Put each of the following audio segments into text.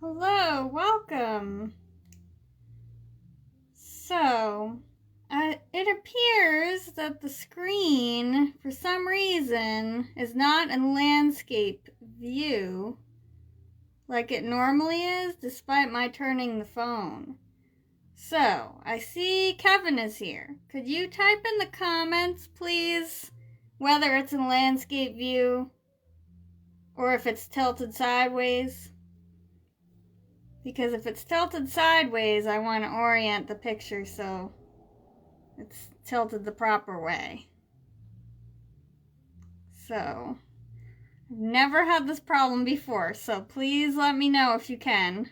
Hello, welcome. So, it appears that the screen, for some reason, is not in landscape view like it normally is, despite my turning the phone. So, I see Kevin is here. Could you type in the comments, please, whether it's in landscape view or if it's tilted sideways? Because if it's tilted sideways, I want to orient the picture so it's tilted the proper way. So, I've never had this problem before, so please let me know if you can.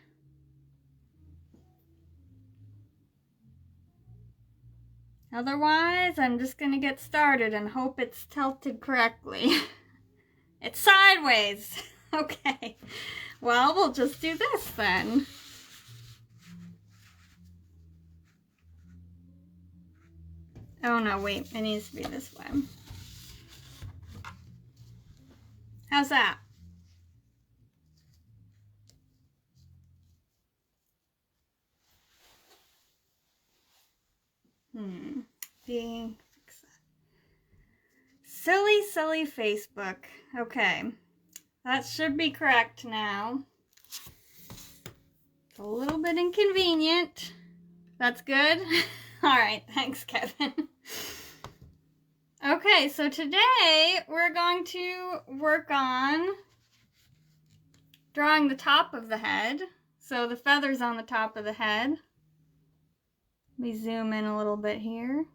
Otherwise, I'm just going to get started and hope it's tilted correctly. It's sideways. Okay. Well, we'll just do this then. Oh no, wait, it needs to be this way. How's that? Silly Facebook. Okay. That should be correct now. It's a little bit inconvenient. That's good? Alright, thanks, Kevin. Okay, so today we're going to work on drawing the top of the head. So the feather's on the top of the head. Let me zoom in a little bit here.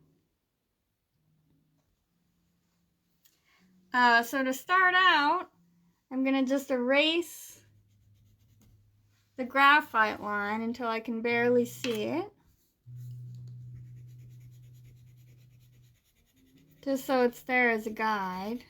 So to start out, I'm going to just erase the graphite line until I can barely see it. Just so it's there as a guide.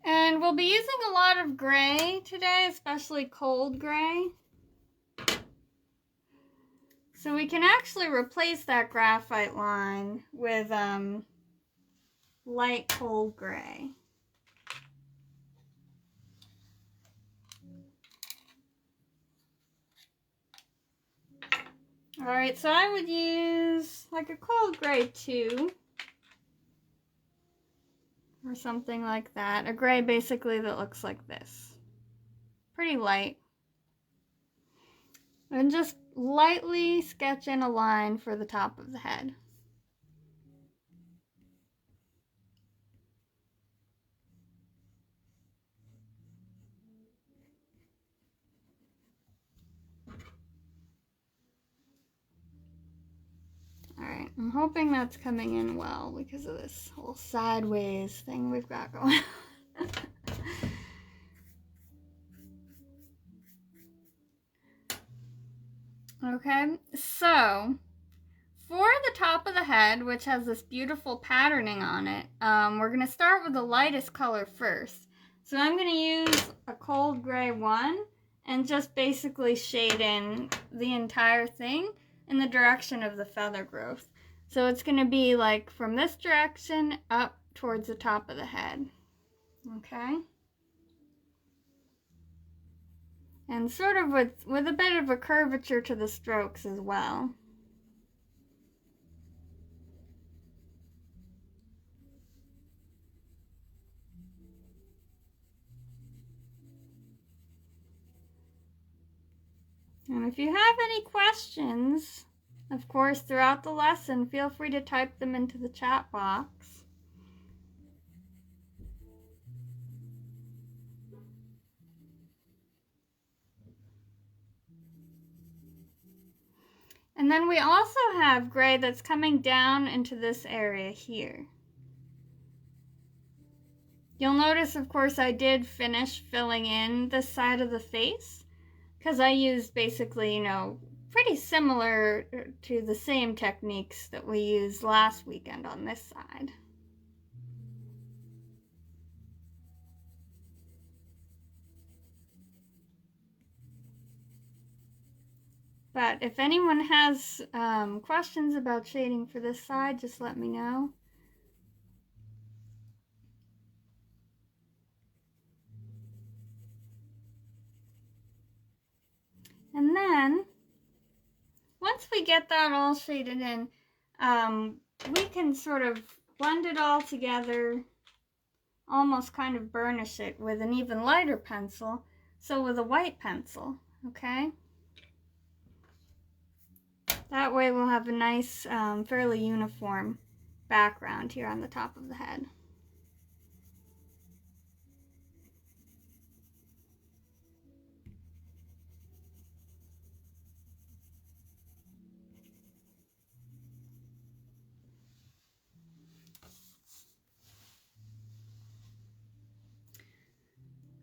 And we'll be using a lot of gray today, especially cold gray. So we can actually replace that graphite line with light cold gray. Alright, so I would use like a cold gray 2. Or something like that. A gray basically that looks like this. Pretty light. And just lightly sketch in a line for the top of the head. Alright, I'm hoping that's coming in well because of this whole sideways thing we've got going on. Okay, so for the top of the head, which has this beautiful patterning on it, we're going to start with the lightest color first. So I'm going to use a cold gray 1 and just basically shade in the entire thing in the direction of the feather growth. So it's going to be like from this direction up towards the top of the head. Okay? And sort of with a bit of a curvature to the strokes as well. And if you have any questions, of course, throughout the lesson, feel free to type them into the chat box. And then we also have gray that's coming down into this area here. You'll notice, of course, I did finish filling in this side of the face because I used basically, pretty similar to the same techniques that we used last weekend on this side. But if anyone has questions about shading for this side, just let me know. then, once we get that all shaded in, we can sort of blend it all together, almost kind of burnish it with an even lighter pencil. So with a white pencil, okay? That way we'll have a nice, fairly uniform background here on the top of the head.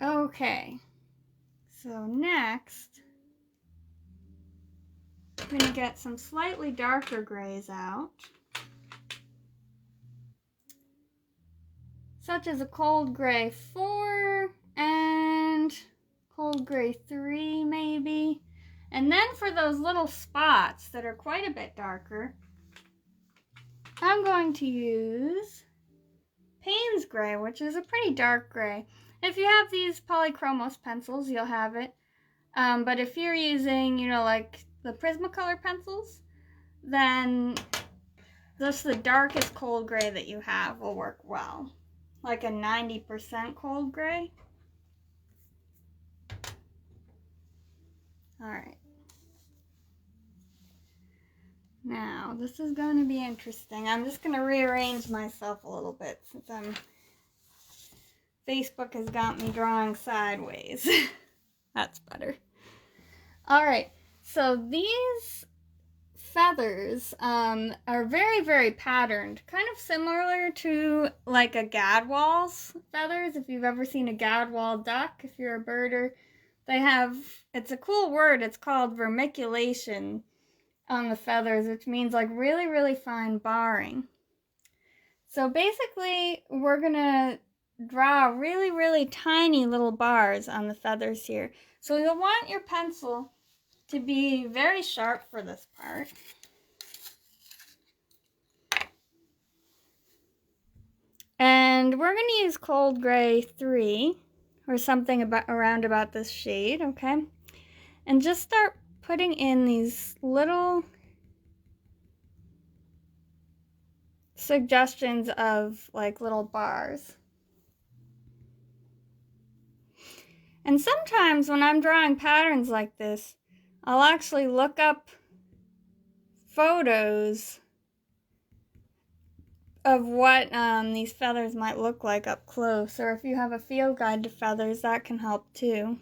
Okay, so next, I'm going to get some slightly darker grays out, such as a cold gray 4 and cold gray 3 maybe. And then for those little spots that are quite a bit darker, I'm going to use Payne's Gray, which is a pretty dark gray. If you have these Polychromos pencils, you'll have it. But if you're using, you know, like the Prismacolor pencils, then just the darkest cold gray that you have will work well. Like a 90% cold gray. Alright. Now, this is going to be interesting. I'm just going to rearrange myself a little bit since Facebook has got me drawing sideways. That's better. Alright, so these feathers are very, very patterned. Kind of similar to like a Gadwall's feathers. If you've ever seen a Gadwall duck, if you're a birder, they have, it's a cool word, it's called vermiculation on the feathers, which means like really, really fine barring. So basically, we're gonna draw really, really tiny little bars on the feathers here. So you'll want your pencil to be very sharp for this part. And we're going to use Cold Gray 3 or something around about this shade, okay? And just start putting in these little suggestions of like little bars. And sometimes when I'm drawing patterns like this, I'll actually look up photos of what these feathers might look like up close, or if you have a field guide to feathers, that can help too.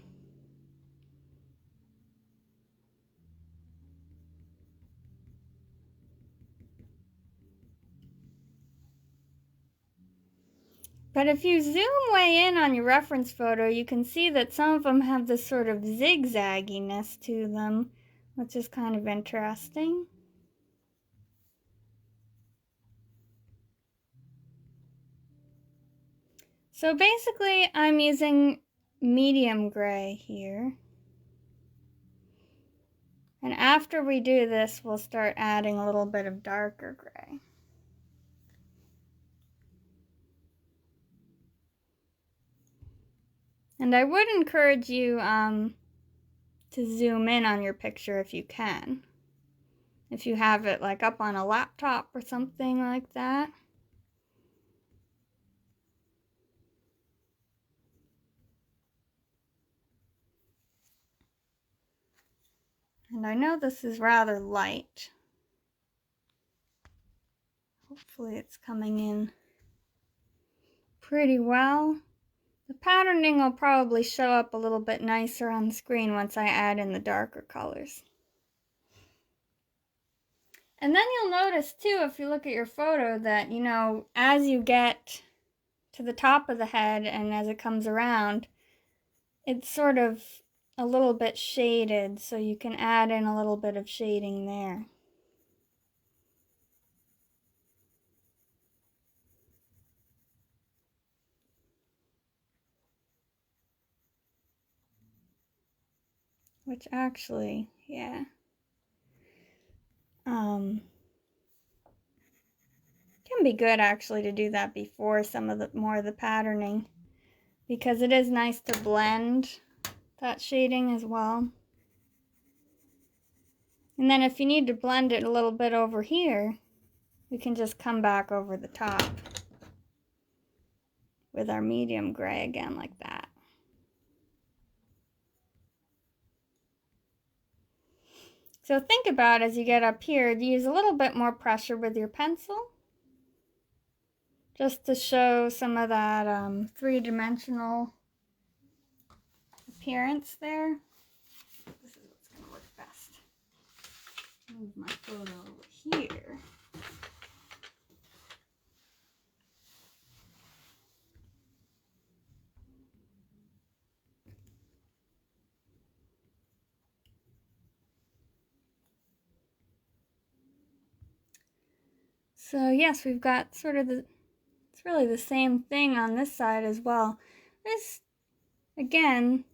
But if you zoom way in on your reference photo, you can see that some of them have this sort of zigzagginess to them, which is kind of interesting. So basically, I'm using medium gray here. And after we do this, we'll start adding a little bit of darker gray. And I would encourage you to zoom in on your picture if you can. If you have it like up on a laptop or something like that. And I know this is rather light. Hopefully it's coming in pretty well. The patterning will probably show up a little bit nicer on the screen once I add in the darker colors. And then you'll notice too, if you look at your photo, that, you know, as you get to the top of the head and as it comes around, it's sort of a little bit shaded, so you can add in a little bit of shading there. Which actually, yeah. Can be good actually to do that before some of the more of the patterning, because it is nice to blend that shading as well. And then if you need to blend it a little bit over here, we can just come back over the top with our medium gray again like that. So think about as you get up here, use a little bit more pressure with your pencil just to show some of that three-dimensional appearance there. This is what's going to work best. Move my photo over here. So yes, we've got sort of it's really the same thing on this side as well. This, again,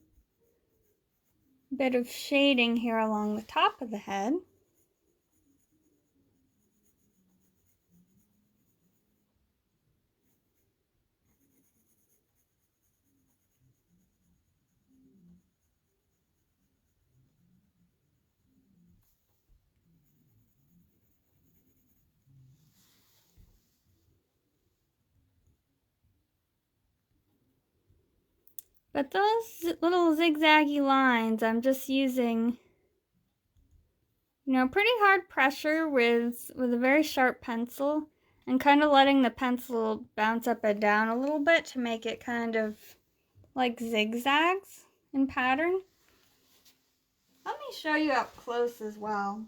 bit of shading here along the top of the head. But those little zigzaggy lines, I'm just using, pretty hard pressure with a very sharp pencil and kind of letting the pencil bounce up and down a little bit to make it kind of like zigzags in pattern. Let me show you up close as well,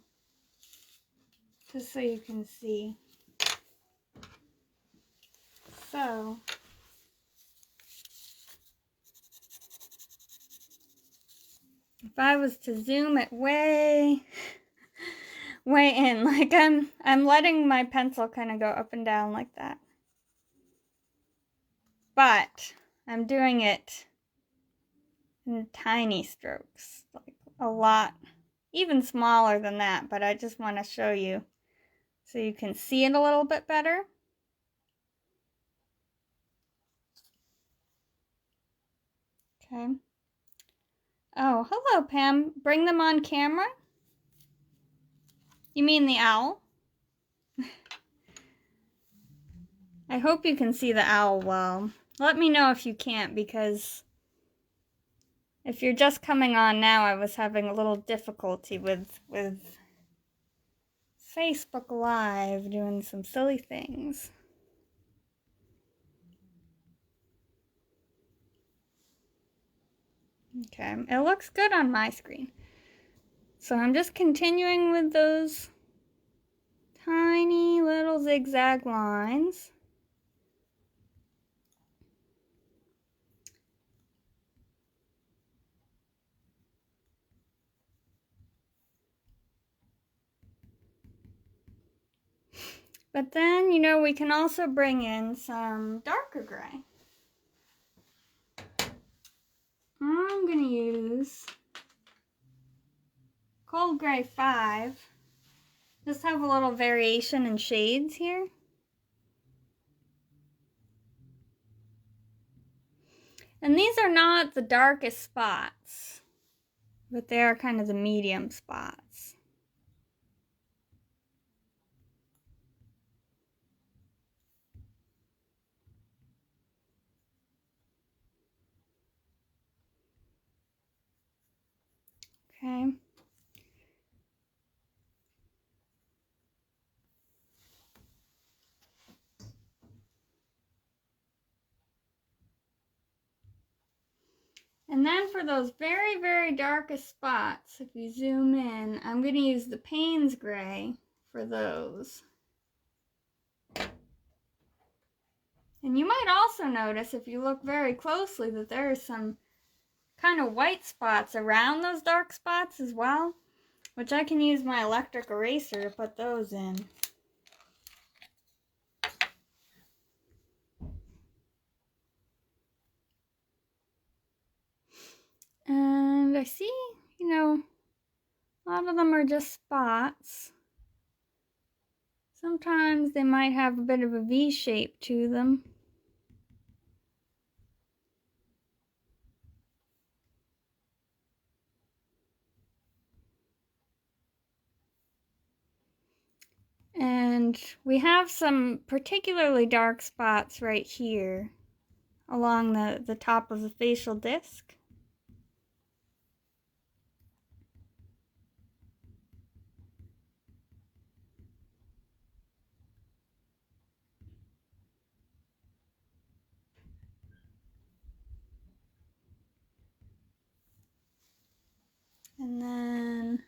just so you can see. So, if I was to zoom it way in, like I'm letting my pencil kind of go up and down like that. But I'm doing it in tiny strokes, like a lot, even smaller than that, but I just want to show you so you can see it a little bit better. Okay. Oh, hello, Pam. Bring them on camera? You mean the owl? I hope you can see the owl well. Let me know if you can't, because if you're just coming on now, I was having a little difficulty with Facebook Live doing some silly things. Okay, it looks good on my screen. So I'm just continuing with those tiny little zigzag lines. But then, we can also bring in some darker gray. I'm going to use Cold Gray 5. Just have a little variation in shades here. And these are not the darkest spots, but they are kind of the medium spots. Okay. And then for those very, very darkest spots, if you zoom in, I'm going to use the Payne's Gray for those. And you might also notice, if you look very closely, that there are some kind of white spots around those dark spots as well, which I can use my electric eraser to put those in. And I see, a lot of them are just spots. Sometimes they might have a bit of a V shape to them. And we have some particularly dark spots right here along the top of the facial disc. And then,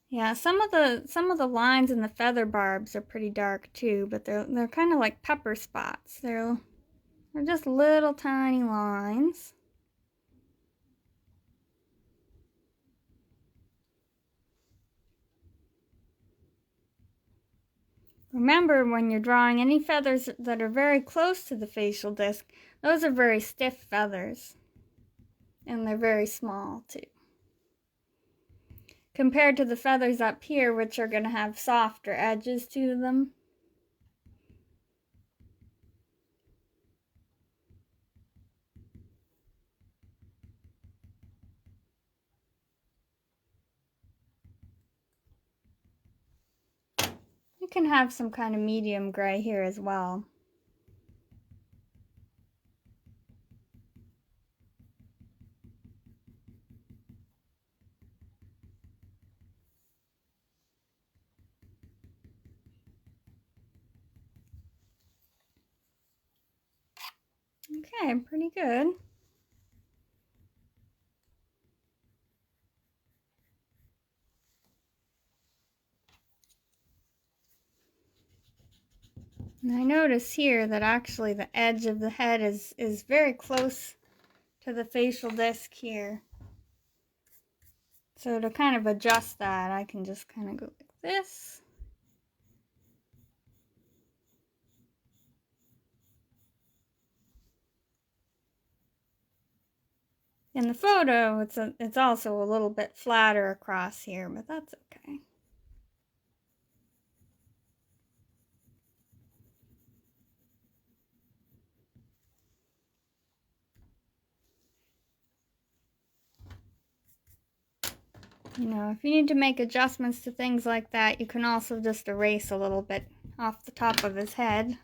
yeah, some of the lines in the feather barbs are pretty dark too, but they're kind of like pepper spots. They're just little tiny lines. Remember, when you're drawing any feathers that are very close to the facial disc, those are very stiff feathers. And they're very small too. Compared to the feathers up here, which are going to have softer edges to them. You can have some kind of medium gray here as well. Okay, pretty good. And I notice here that actually the edge of the head is very close to the facial disc here. So to kind of adjust that, I can just kind of go like this. In the photo, it's also a little bit flatter across here, but that's okay. You know, if you need to make adjustments to things like that, you can also just erase a little bit off the top of his head.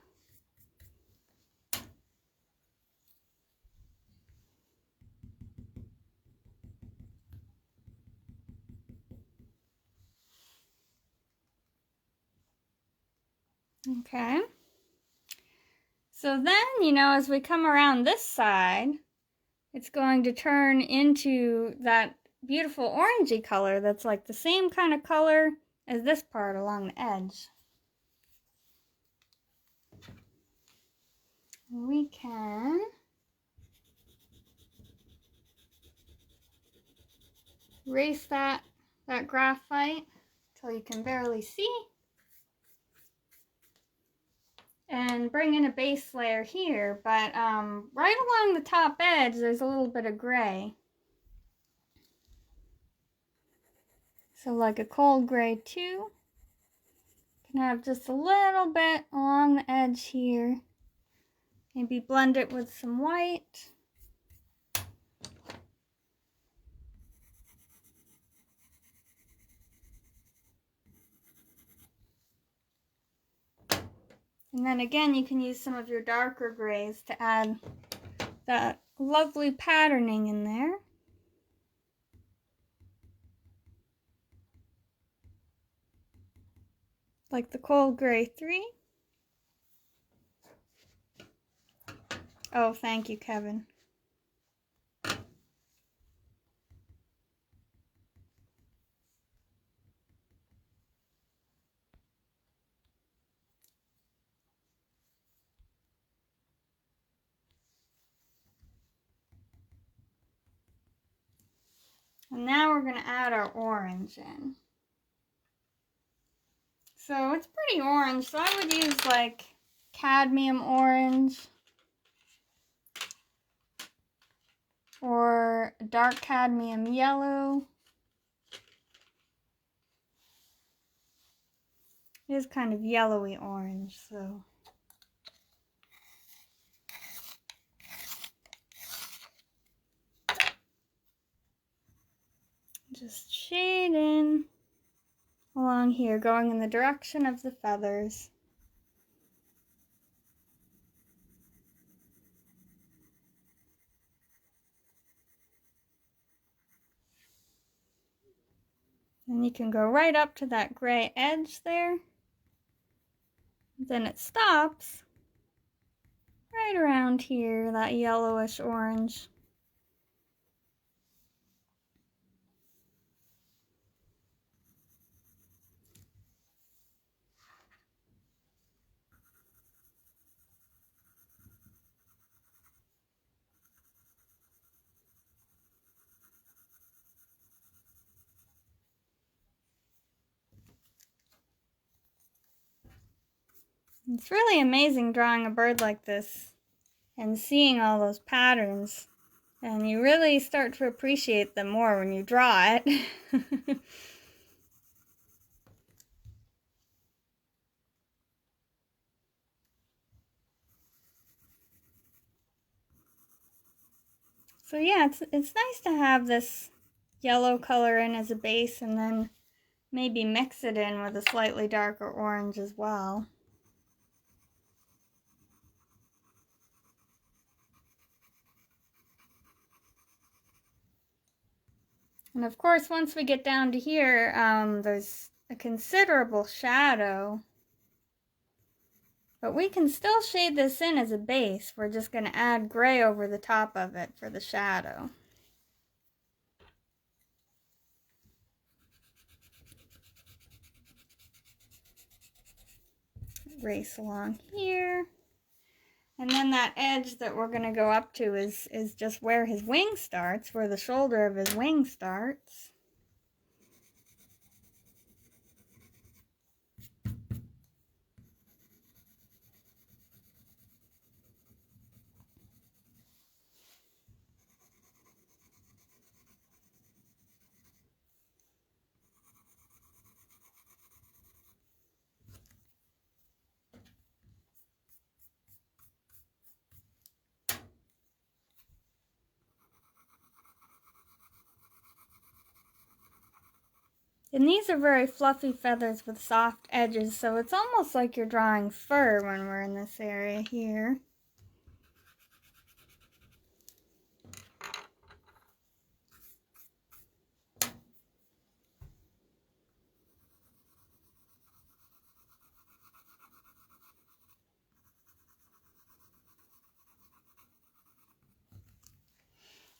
Okay. So then, you know, as we come around this side, it's going to turn into that beautiful orangey color that's like the same kind of color as this part along the edge. We can erase that graphite until you can barely see. And bring in a base layer here, but right along the top edge there's a little bit of gray. So like a cold gray too. Can have just a little bit along the edge here. Maybe blend it with some white. And then again, you can use some of your darker grays to add that lovely patterning in there. Like the cold gray 3. Oh, thank you, Kevin. And now we're going to add our orange in. So it's pretty orange, so I would use like cadmium orange or dark cadmium yellow. It is kind of yellowy orange, so. Just shade in along here, going in the direction of the feathers. And you can go right up to that gray edge there. Then it stops right around here, that yellowish orange. It's really amazing drawing a bird like this and seeing all those patterns. And you really start to appreciate them more when you draw it. So yeah, it's nice to have this yellow color in as a base and then maybe mix it in with a slightly darker orange as well. And of course, once we get down to here, there's a considerable shadow. But we can still shade this in as a base. We're just going to add gray over the top of it for the shadow. Erase along here. And then that edge that we're going to go up to is just where his wing starts, where the shoulder of his wing starts. And these are very fluffy feathers with soft edges, so it's almost like you're drawing fur when we're in this area here.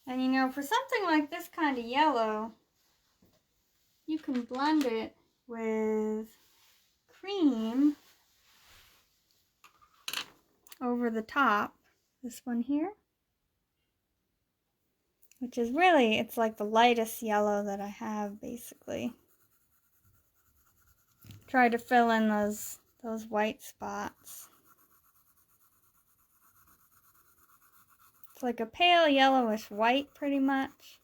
And you know, for something like this kind of yellow, you can blend it with cream over the top, this one here, which is really, it's like the lightest yellow that I have, basically. Try to fill in those white spots. It's like a pale yellowish white, pretty much.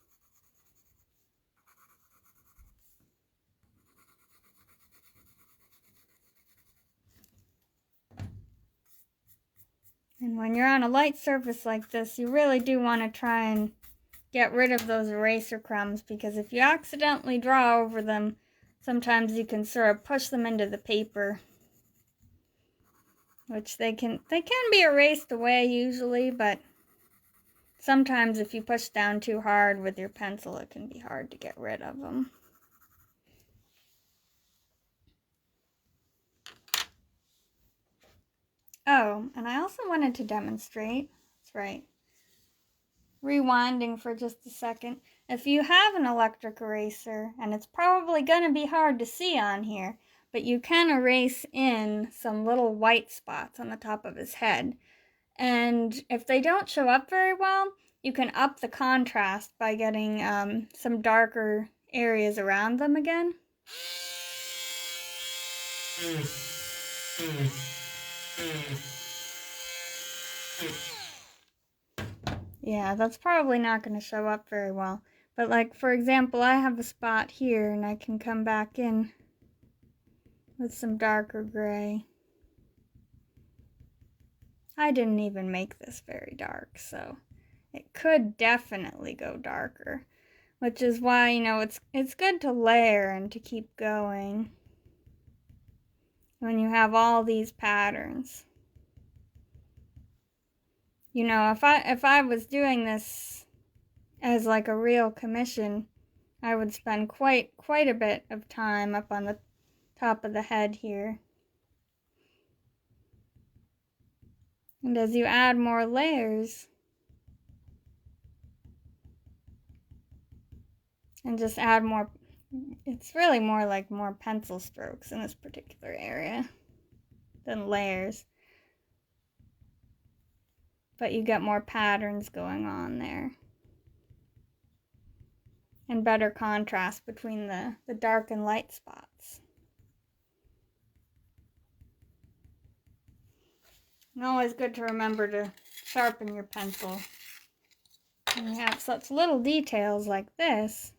And when you're on a light surface like this, you really do want to try and get rid of those eraser crumbs, because if you accidentally draw over them, sometimes you can sort of push them into the paper, which they can be erased away usually, but sometimes if you push down too hard with your pencil, it can be hard to get rid of them. Oh, and I also wanted to demonstrate, that's right, rewinding for just a second. If you have an electric eraser, and it's probably going to be hard to see on here, but you can erase in some little white spots on the top of his head. And if they don't show up very well, you can up the contrast by getting some darker areas around them again. Yeah, that's probably not going to show up very well. But like, for example, I have a spot here and I can come back in with some darker gray. I didn't even make this very dark, so it could definitely go darker. Which is why, you know, it's good to layer and to keep going. when you have all these patterns. You know, if I was doing this as like a real commission, I would spend quite a bit of time up on the top of the head here. And as you add more layers, and just add more, it's really more like more pencil strokes in this particular area than layers. But you get more patterns going on there. And better contrast between the dark and light spots. And always good to remember to sharpen your pencil. When you have such little details like this,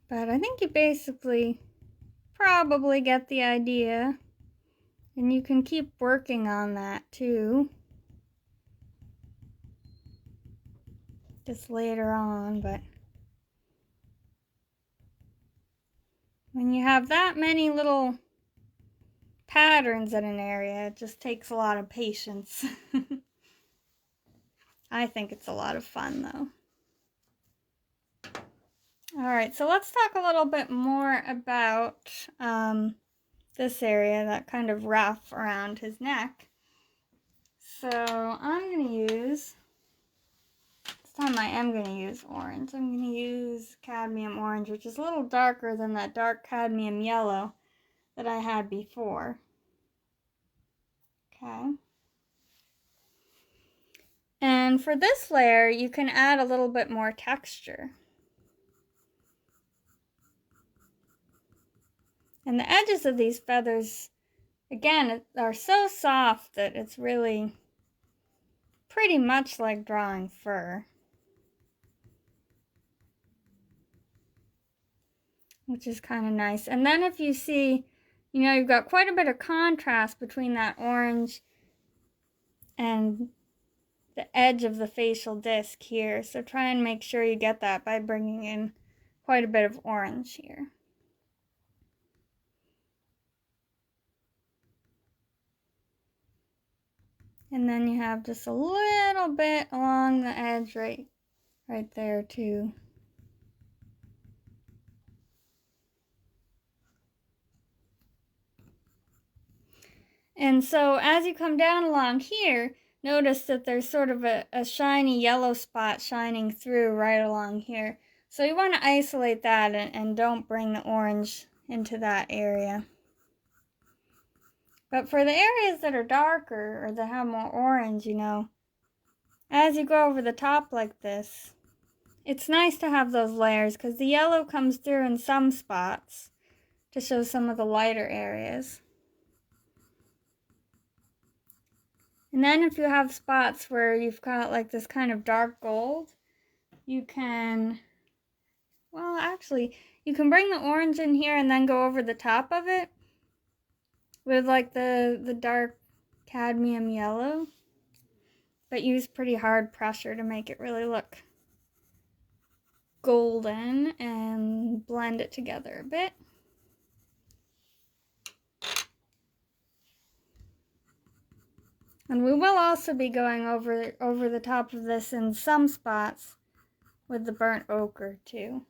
but I think you basically probably get the idea, and you can keep working on that too, just later on. But when you have that many little patterns in an area, it just takes a lot of patience. I think it's a lot of fun though. Alright, so let's talk a little bit more about this area, that kind of ruff around his neck. So I'm going to use, this time I am going to use orange. I'm going to use cadmium orange, which is a little darker than that dark cadmium yellow that I had before. Okay. And for this layer, you can add a little bit more texture. And the edges of these feathers, again, are so soft that it's really pretty much like drawing fur. Which is kind of nice. And then if you see, you know, you've got quite a bit of contrast between that orange and the edge of the facial disc here. So try and make sure you get that by bringing in quite a bit of orange here. And then you have just a little bit along the edge right there too. And so as you come down along here, notice that there's sort of a shiny yellow spot shining through right along here. So you want to isolate that and don't bring the orange into that area. But for the areas that are darker or that have more orange, you know, as you go over the top like this, it's nice to have those layers because the yellow comes through in some spots to show some of the lighter areas. And then if you have spots where you've got like this kind of dark gold, you can, well, actually, you can bring the orange in here and then go over the top of it with like the dark cadmium yellow, but use pretty hard pressure to make it really look golden and blend it together a bit. And we will also be going over the top of this in some spots with the burnt ochre too.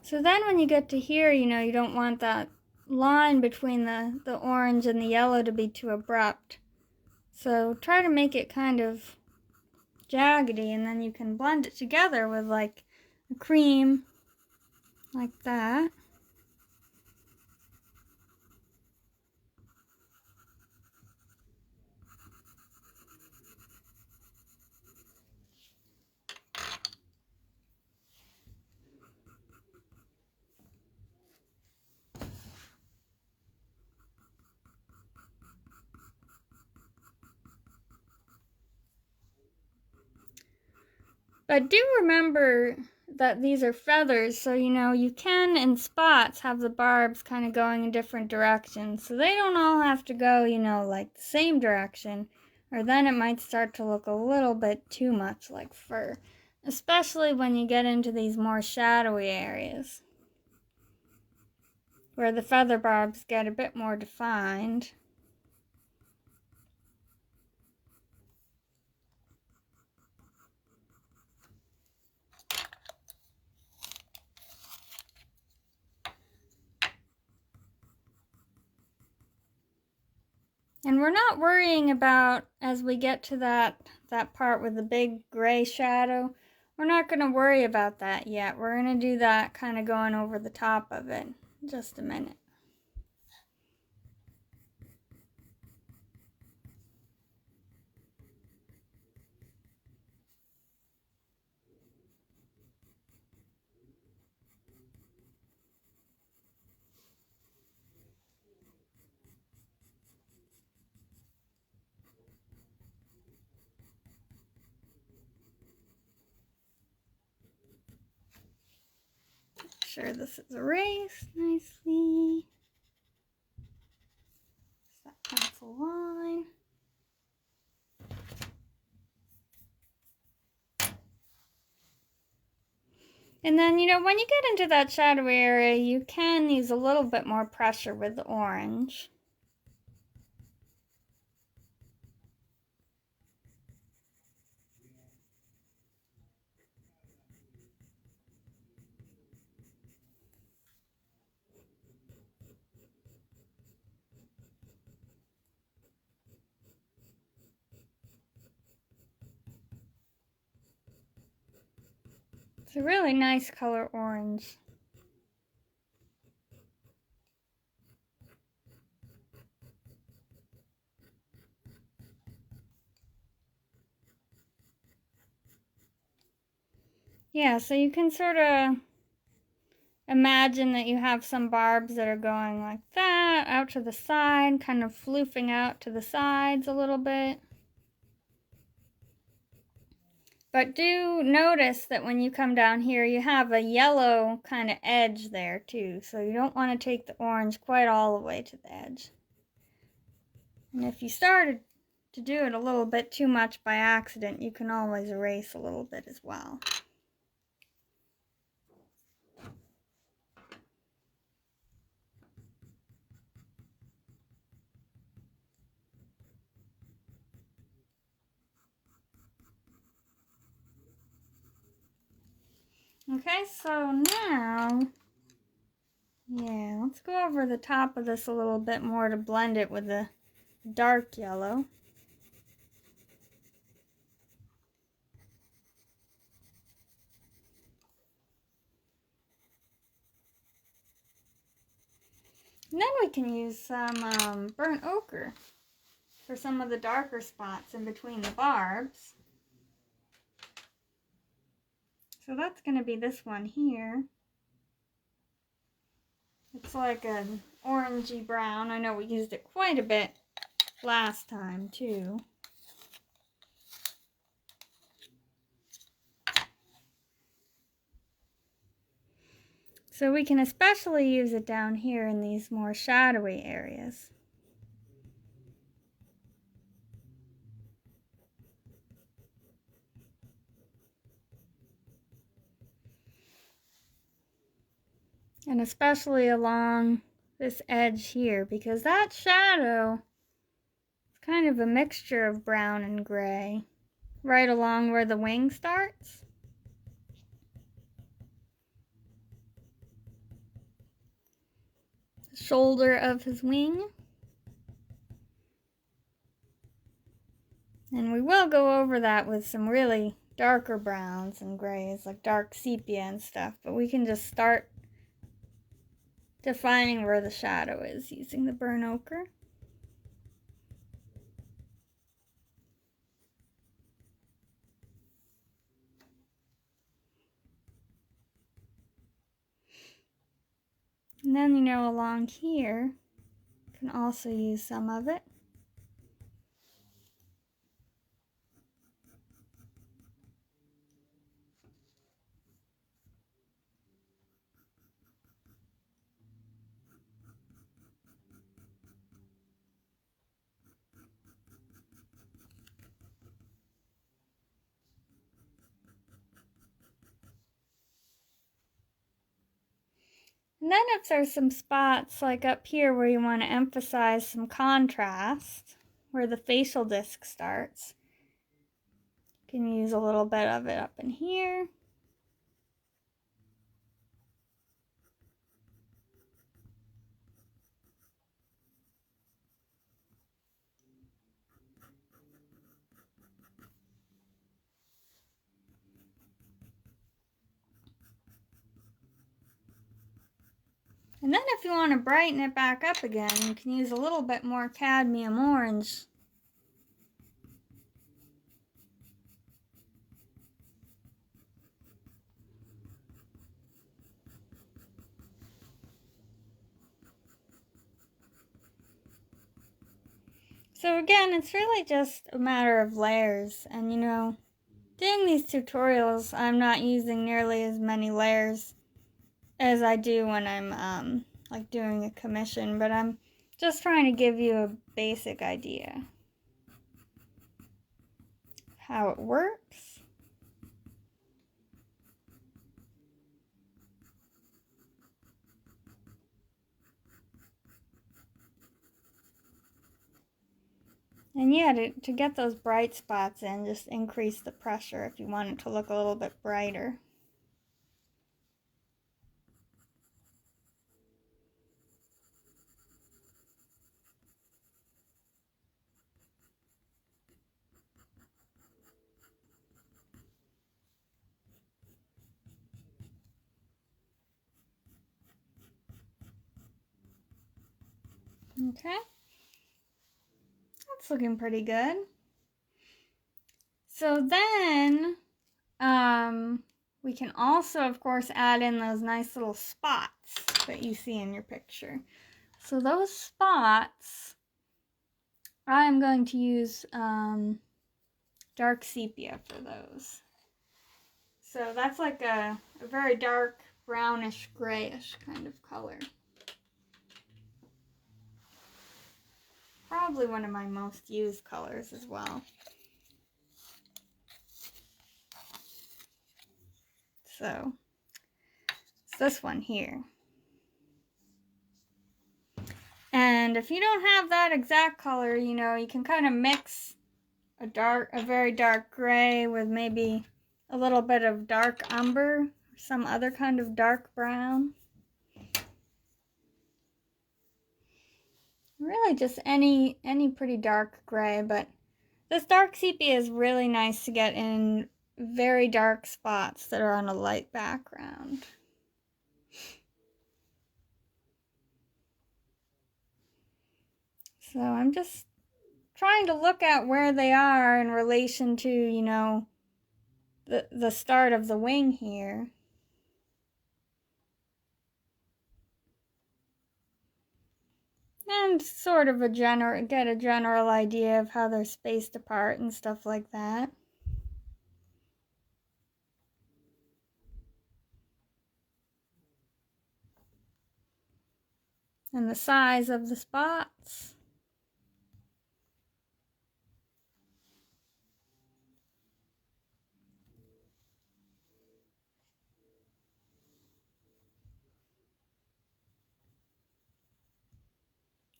So then when you get to here, you know, you don't want that line between the orange and the yellow to be too abrupt. So try to make it kind of jaggedy, and then you can blend it together with like a cream like that. But do remember that these are feathers, so you can in spots have the barbs kind of going in different directions, so they don't all have to go like the same direction, or then it might start to look a little bit too much like fur, especially when you get into these more shadowy areas where the feather barbs get a bit more defined. And we're not worrying about, as we get to that part with the big gray shadow, we're not going to worry about that yet. We're going to do that kind of going over the top of it in just a minute. Make sure this is erased nicely. That pencil line. And then, when you get into that shadowy area, you can use a little bit more pressure with the orange. It's a really nice color, orange. Yeah, so you can sort of imagine that you have some barbs that are going like that, out to the side, kind of floofing out to the sides a little bit. But do notice that when you come down here, you have a yellow kind of edge there too. So you don't want to take the orange quite all the way to the edge. And if you started to do it a little bit too much by accident, you can always erase a little bit as well. Okay, so now, let's go over the top of this a little bit more to blend it with the dark yellow. And then we can use some burnt ochre for some of the darker spots in between the barbs. So that's going to be this one here. It's like an orangey brown. I know we used it quite a bit last time too. So we can especially use it down here in these more shadowy areas. And especially along this edge here, because that shadow is kind of a mixture of brown and gray, right along where the wing starts. The shoulder of his wing. And we will go over that with some really darker browns and grays, like dark sepia and stuff, but we can just start defining where the shadow is using the burnt ochre. And then, along here, you can also use some of it. And then if there's some spots like up here where you want to emphasize some contrast, where the facial disc starts, you can use a little bit of it up in here. And then if you want to brighten it back up again, you can use a little bit more cadmium orange. So again, it's really just a matter of layers. And you know, doing these tutorials, I'm not using nearly as many layers as I do when I'm like doing a commission, but I'm just trying to give you a basic idea of how it works. And yeah, to get those bright spots in, just increase the pressure if you want it to look a little bit brighter. Okay, that's looking pretty good. So then, we can also, of course, add in those nice little spots that you see in your picture. So those spots, I'm going to use dark sepia for those. So that's like a very dark brownish grayish kind of color. Probably one of my most used colors as well. So it's this one here. And if you don't have that exact color, you know, you can kind of mix a very dark gray with maybe a little bit of dark umber or some other kind of dark brown. Really just any pretty dark gray, but this dark sepia is really nice to get in very dark spots that are on a light background. So I'm just trying to look at where they are in relation to, you know, the start of the wing here. And sort of get a general idea of how they're spaced apart and stuff like that. And the size of the spots.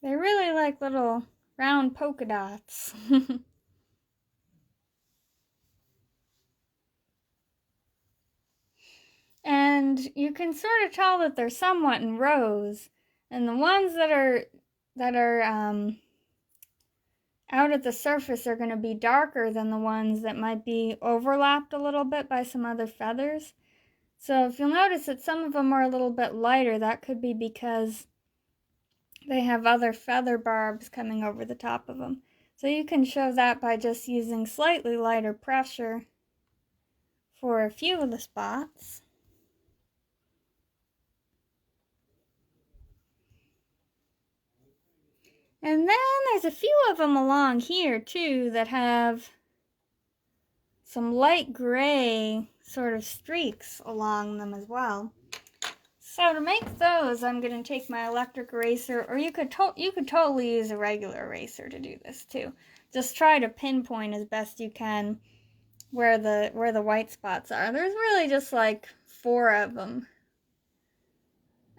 They're really like little round polka dots. And you can sort of tell that they're somewhat in rows. And the ones that are out at the surface are going to be darker than the ones that might be overlapped a little bit by some other feathers. So if you'll notice that some of them are a little bit lighter, that could be because they have other feather barbs coming over the top of them. So you can show that by just using slightly lighter pressure for a few of the spots. And then there's a few of them along here too that have some light gray sort of streaks along them as well. So to make those, I'm going to take my electric eraser, or you could totally use a regular eraser to do this too. Just try to pinpoint as best you can where the white spots are. There's really just like 4 of them.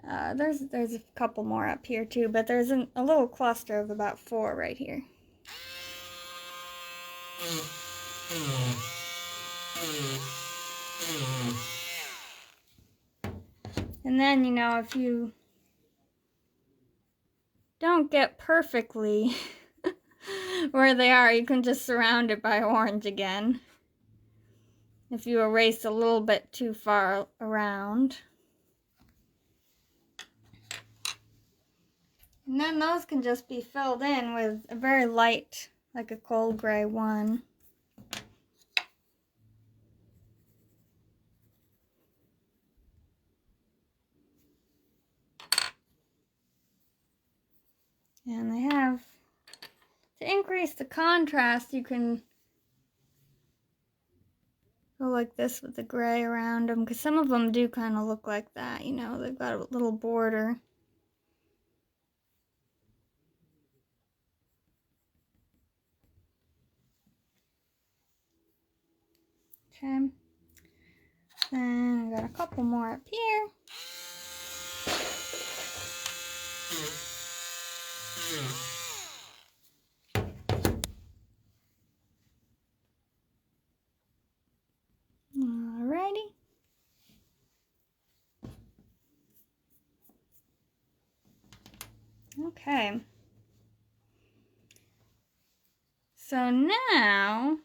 There's a couple more up here too, but there's a little cluster of about 4 right here. And then, if you don't get perfectly where they are, you can just surround it by orange again. If you erase a little bit too far around. And then those can just be filled in with a very light, like a cold gray one. And they have, to increase the contrast, you can go like this with the gray around them, because some of them do kind of look like that, they've got a little border. Okay. Then I got a couple more up here. Alrighty. Okay. So now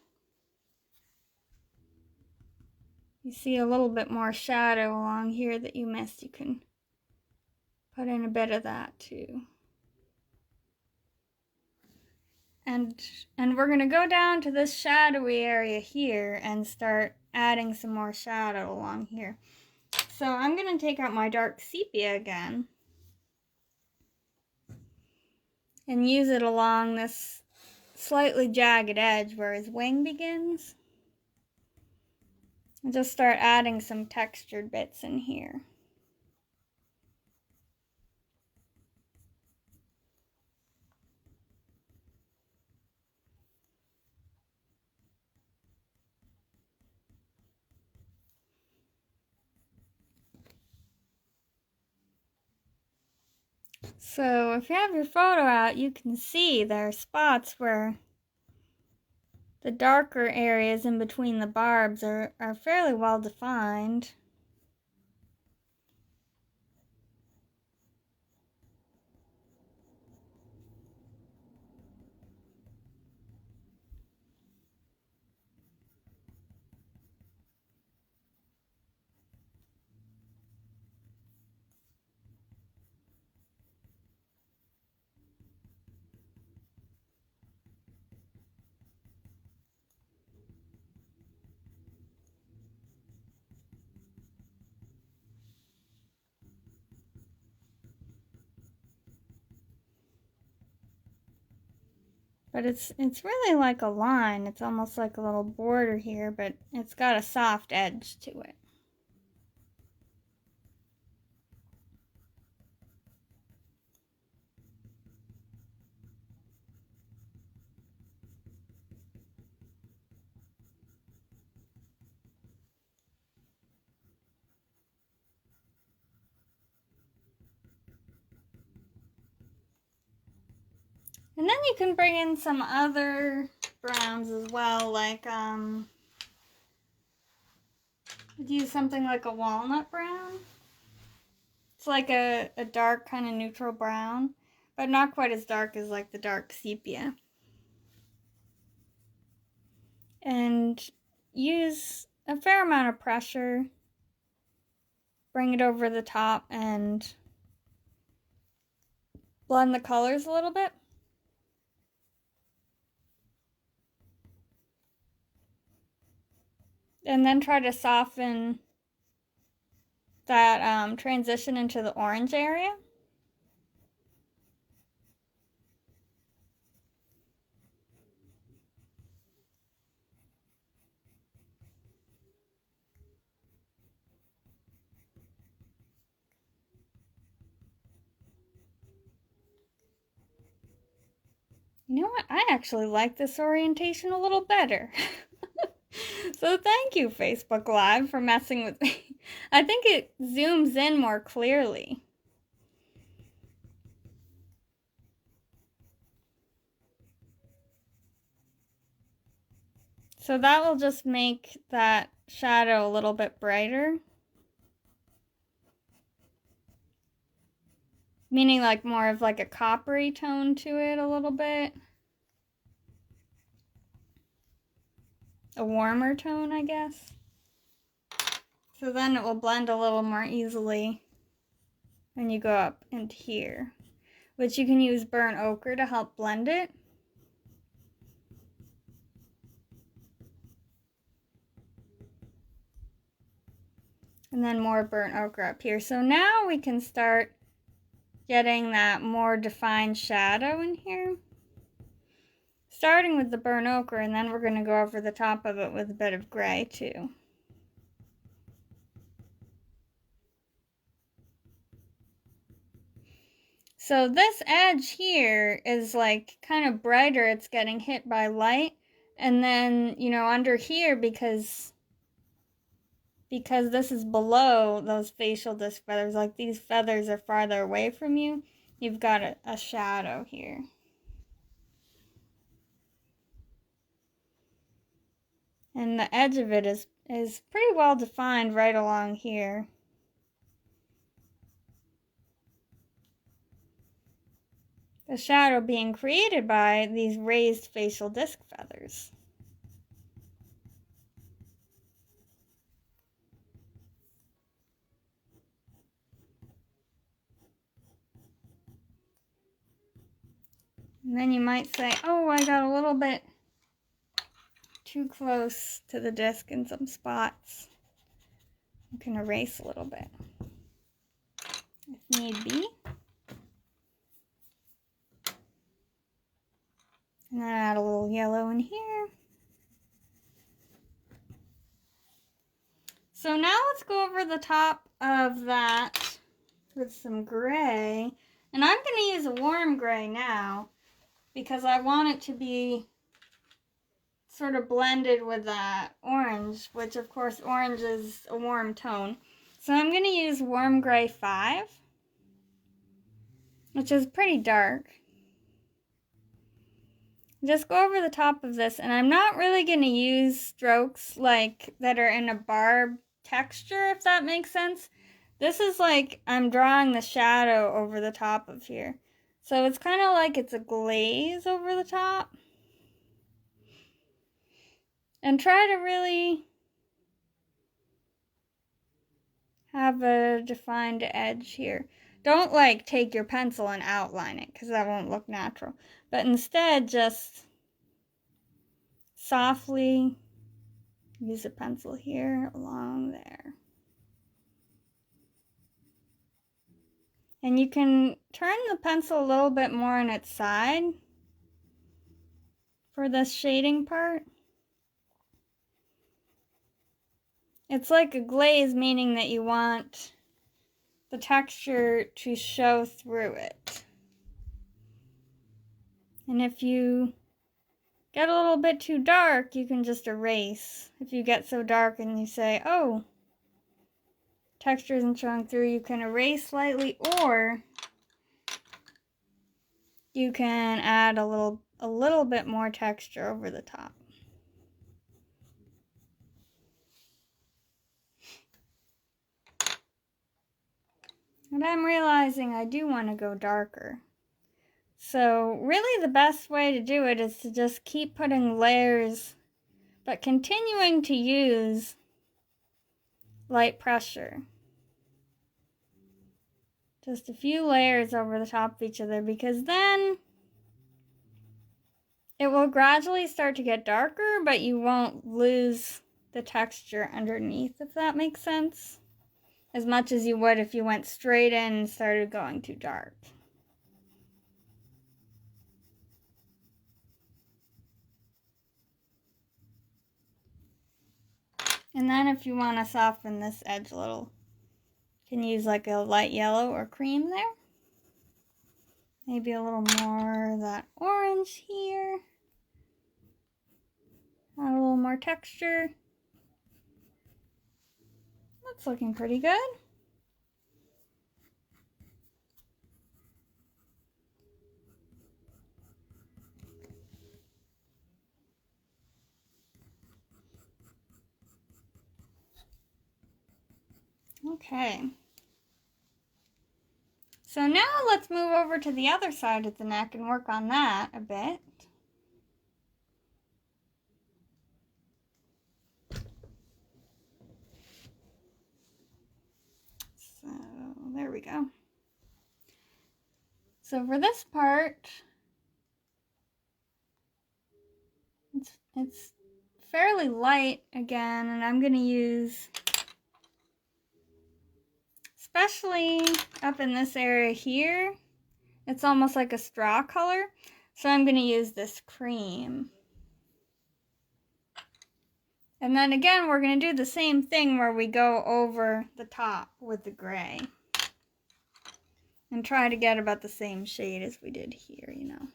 you see a little bit more shadow along here that you missed. You can put in a bit of that too. And we're going to go down to this shadowy area here and start adding some more shadow along here. So I'm going to take out my dark sepia again and use it along this slightly jagged edge where his wing begins. And just start adding some textured bits in here. So if you have your photo out, you can see there are spots where the darker areas in between the barbs are fairly well defined. But it's really like a line. It's almost like a little border here, but it's got a soft edge to it. And then you can bring in some other browns as well, like use something like a walnut brown. It's like a dark kind of neutral brown, but not quite as dark as like the dark sepia. And use a fair amount of pressure, bring it over the top and blend the colors a little bit. And then try to soften that transition into the orange area. You know what? I actually like this orientation a little better. So thank you, Facebook Live, for messing with me. I think it zooms in more clearly. So that will just make that shadow a little bit brighter. Meaning like more of like a coppery tone to it a little bit. A warmer tone, I guess. So then it will blend a little more easily when you go up into here. Which you can use burnt ochre to help blend it. And then more burnt ochre up here. So now we can start getting that more defined shadow in here. Starting with the burnt ochre, and then we're going to go over the top of it with a bit of gray too. So this edge here is like kind of brighter. It's getting hit by light. And then, you know, under here, because this is below those facial disc feathers, like these feathers are farther away from you, you've got a shadow here. And the edge of it is pretty well defined right along here. The shadow being created by these raised facial disc feathers. And then you might say, oh, I got a little bit too close to the disc in some spots. You can erase a little bit if need be. And then add a little yellow in here. So now let's go over the top of that with some gray. And I'm going to use a warm gray now because I want it to be sort of blended with that orange, which of course orange is a warm tone. So I'm going to use warm gray 5, which is pretty dark. Just go over the top of this, and I'm not really going to use strokes like that are in a barb texture, if that makes sense. This is like I'm drawing the shadow over the top of here. So it's kind of like it's a glaze over the top. And try to really have a defined edge here. Don't like take your pencil and outline it, because that won't look natural. But instead just softly use a pencil here along there. And you can turn the pencil a little bit more on its side for this shading part. It's like a glaze, meaning that you want the texture to show through it. And if you get a little bit too dark, you can just erase. If you get so dark and you say, oh, texture isn't showing through, you can erase slightly, or you can add a little bit more texture over the top. And I'm realizing I do want to go darker. So really the best way to do it is to just keep putting layers, but continuing to use light pressure. Just a few layers over the top of each other, because then it will gradually start to get darker, but you won't lose the texture underneath, if that makes sense. As much as you would if you went straight in and started going too dark. And then if you want to soften this edge a little, you can use like a light yellow or cream there. Maybe a little more of that orange here. Add a little more texture. That's looking pretty good. Okay. So now let's move over to the other side of the neck and work on that a bit. So there we go. So for this part, it's fairly light again, and I'm going to use, especially up in this area here, it's almost like a straw color. So I'm going to use this cream. And then again, we're going to do the same thing where we go over the top with the gray. And try to get about the same shade as we did here, you know.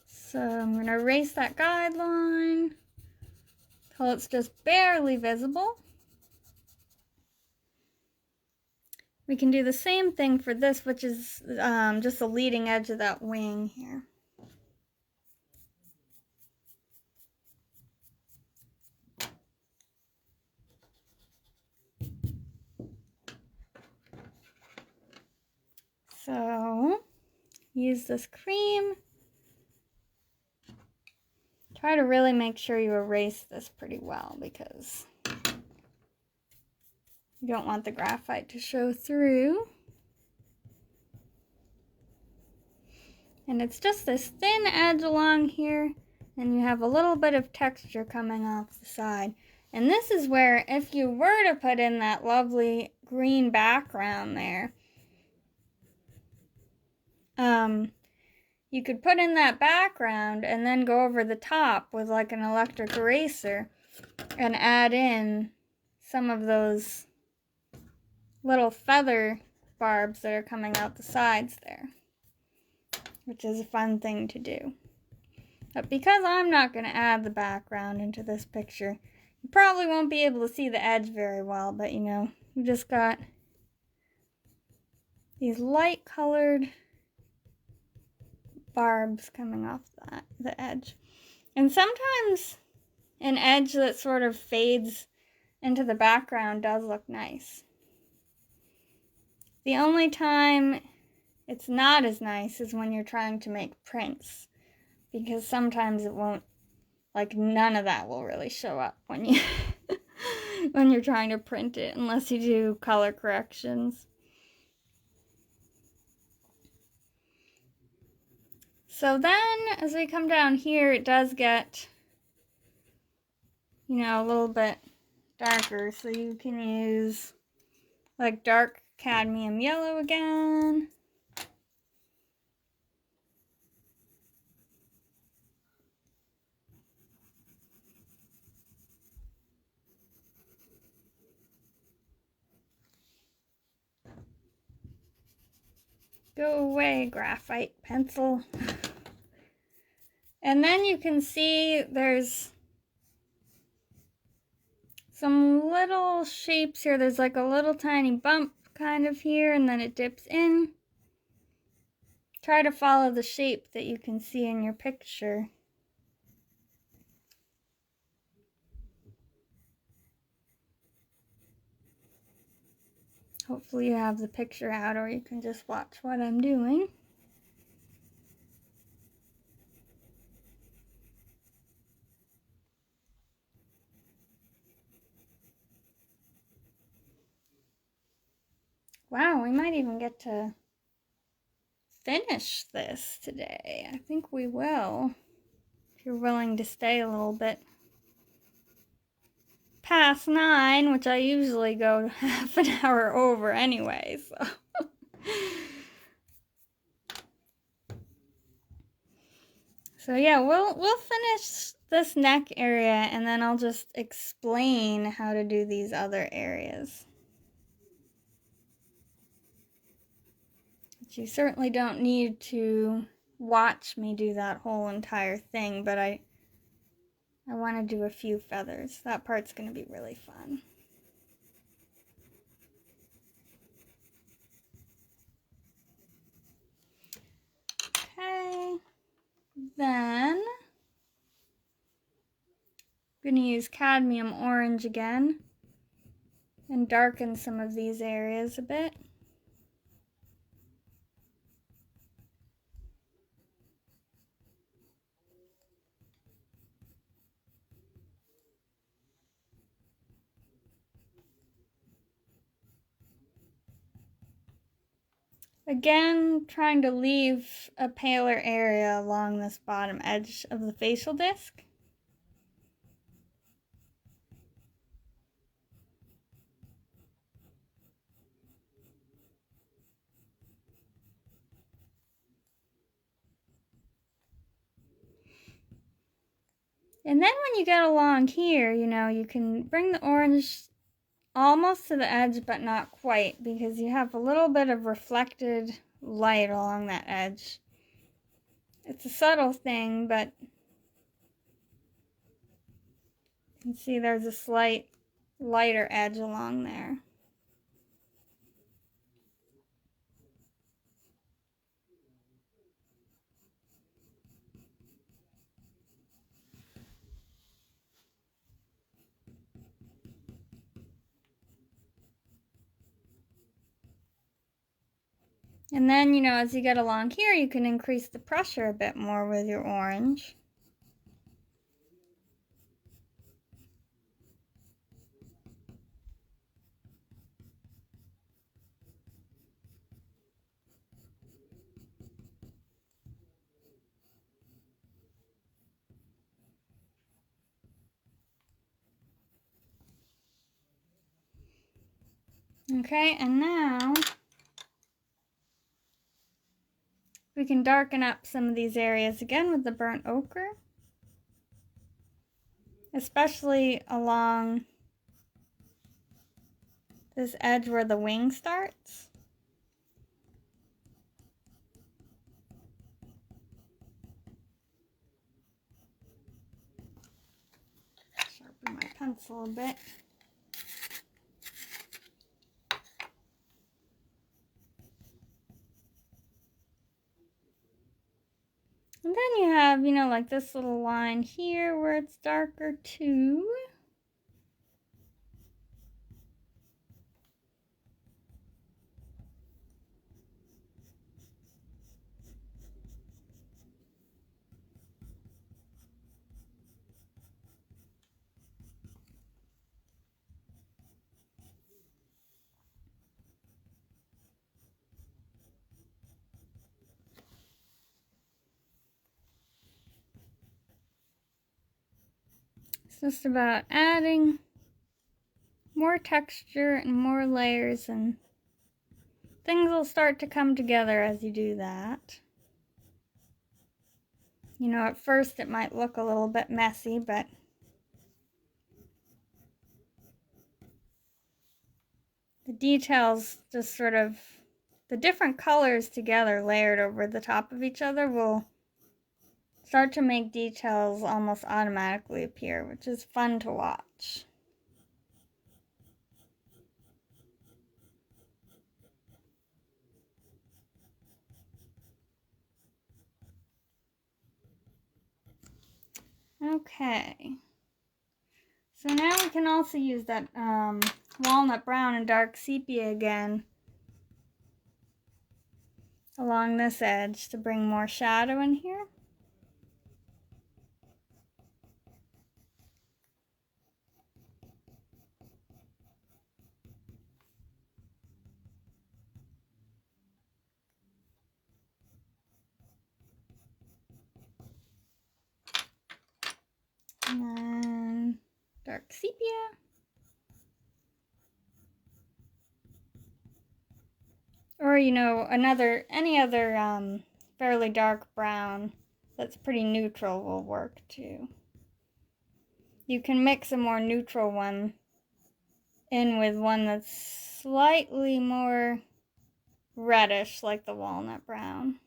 So I'm going to erase that guideline till it's just barely visible. We can do the same thing for this, which is just the leading edge of that wing here. So, use this cream. Try to really make sure you erase this pretty well because you don't want the graphite to show through. And it's just this thin edge along here, and you have a little bit of texture coming off the side. And this is where, if you were to put in that lovely green background there, you could put in that background and then go over the top with like an electric eraser and add in some of those little feather barbs that are coming out the sides there, which is a fun thing to do. But because I'm not going to add the background into this picture, you probably won't be able to see the edge very well, but you know, you just got these light colored barbs coming off the edge. And sometimes an edge that sort of fades into the background does look nice. The only time it's not as nice is when you're trying to make prints, because sometimes it won't, like none of that will really show up when you when you're trying to print it, unless you do color corrections. So then, as we come down here, it does get, you know, a little bit darker. So you can use like dark cadmium yellow again. Go away, graphite pencil. And then you can see there's some little shapes here. There's like a little tiny bump kind of here, and then it dips in. Try to follow the shape that you can see in your picture. Hopefully you have the picture out, or you can just watch what I'm doing. Wow, we might even get to finish this today. I think we will, if you're willing to stay a little bit past 9, which I usually go half an hour over anyway, so. So yeah, we'll finish this neck area, and then I'll just explain how to do these other areas. But you certainly don't need to watch me do that whole entire thing, but I want to do a few feathers. That part's going to be really fun. Okay, then I'm going to use cadmium orange again and darken some of these areas a bit. Again, trying to leave a paler area along this bottom edge of the facial disc. And then when you get along here, you know, you can bring the orange almost to the edge, but not quite, because you have a little bit of reflected light along that edge. It's a subtle thing, but you can see there's a slight lighter edge along there. And then, you know, as you get along here, you can increase the pressure a bit more with your orange. Okay, and now we can darken up some of these areas again with the burnt ochre, especially along this edge where the wing starts. Sharpen my pencil a bit. And then you have, you know, like this little line here where it's darker too. It's just about adding more texture and more layers, and things will start to come together as you do that. You know, at first it might look a little bit messy, but the details just sort of, the different colors together layered over the top of each other will start to make details almost automatically appear, which is fun to watch. Okay, so now we can also use that walnut brown and dark sepia again along this edge to bring more shadow in here. And then dark sepia. Or, you know, any other fairly dark brown that's pretty neutral will work too. You can mix a more neutral one in with one that's slightly more reddish, like the walnut brown.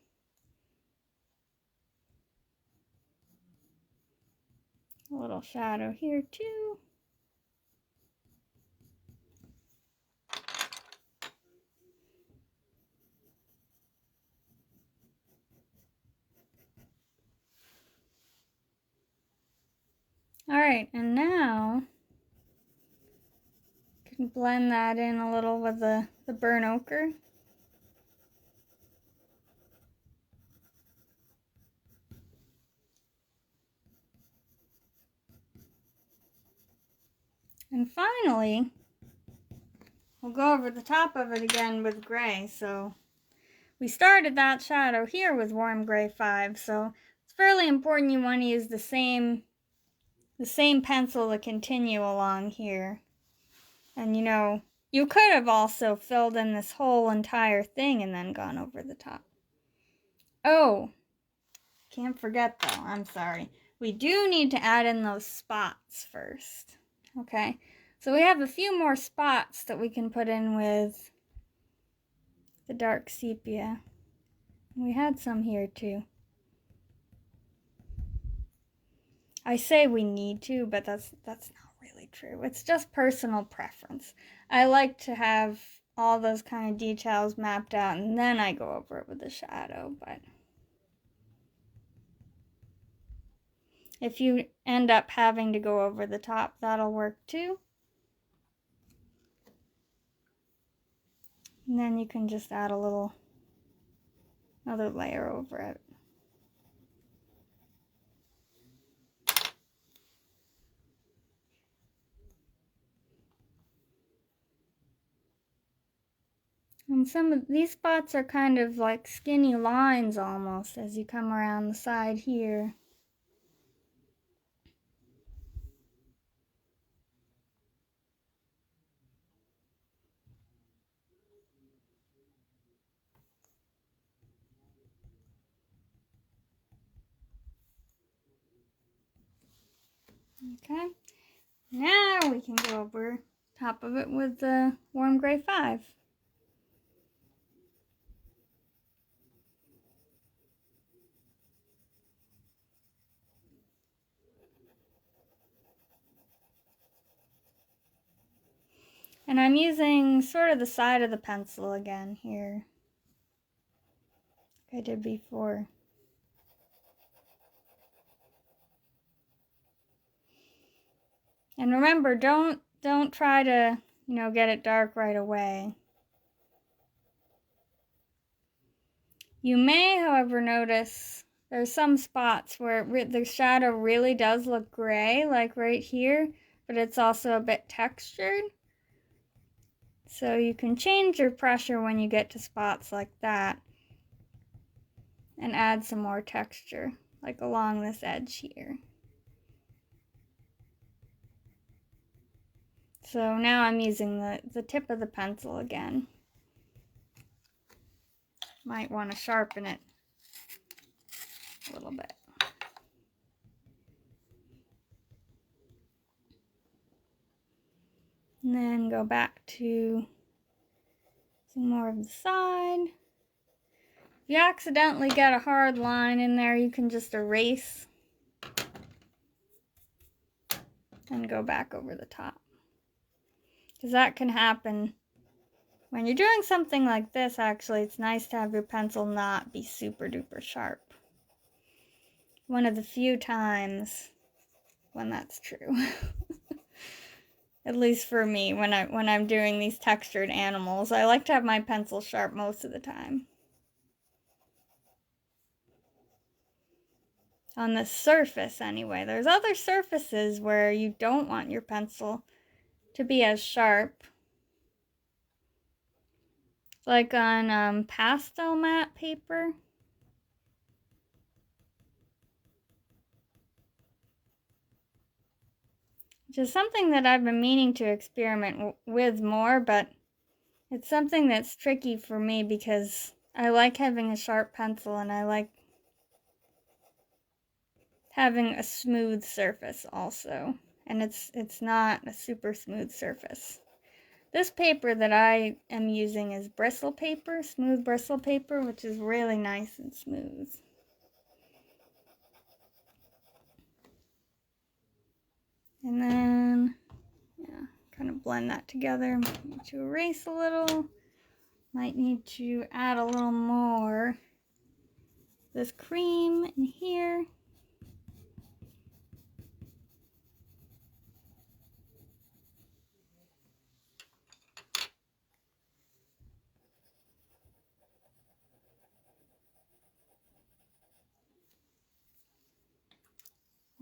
A little shadow here too. All right, and now you can blend that in a little with the burnt ochre. And finally, we'll go over the top of it again with gray. So we started that shadow here with Warm Gray 5, so it's fairly important you want to use the same pencil to continue along here. And you know, you could have also filled in this whole entire thing and then gone over the top. Oh, can't forget though, I'm sorry. We do need to add in those spots first. Okay, so we have a few more spots that we can put in with the dark sepia. We had some here too. I say we need to, but that's not really true. It's just personal preference. I like to have all those kind of details mapped out and then I go over it with the shadow, but if you end up having to go over the top, that'll work too. And then you can just add another layer over it. And some of these spots are kind of like skinny lines almost as you come around the side here. Okay, now we can go over top of it with the Warm Gray 5. And I'm using sort of the side of the pencil again here, like I did before. And remember, don't try to, get it dark right away. You may, however, notice there's some spots where the shadow really does look gray, like right here, but it's also a bit textured. So you can change your pressure when you get to spots like that and add some more texture, like along this edge here. So now I'm using the tip of the pencil again. Might want to sharpen it a little bit. And then go back to some more of the side. If you accidentally get a hard line in there, you can just erase and go back over the top. Because that can happen when you're doing something like this. Actually, it's nice to have your pencil not be super duper sharp. One of the few times when that's true. At least for me, when I'm doing these textured animals, I like to have my pencil sharp most of the time. On the surface, anyway. There's other surfaces where you don't want your pencil to be as sharp. Like on pastel matte paper. Which is something that I've been meaning to experiment with more, but it's something that's tricky for me because I like having a sharp pencil and I like having a smooth surface also. And it's not a super smooth surface. This paper that I am using is bristle paper, smooth bristle paper, which is really nice and smooth. And then, kind of blend that together. Need to erase a little. Might need to add a little more this cream in here.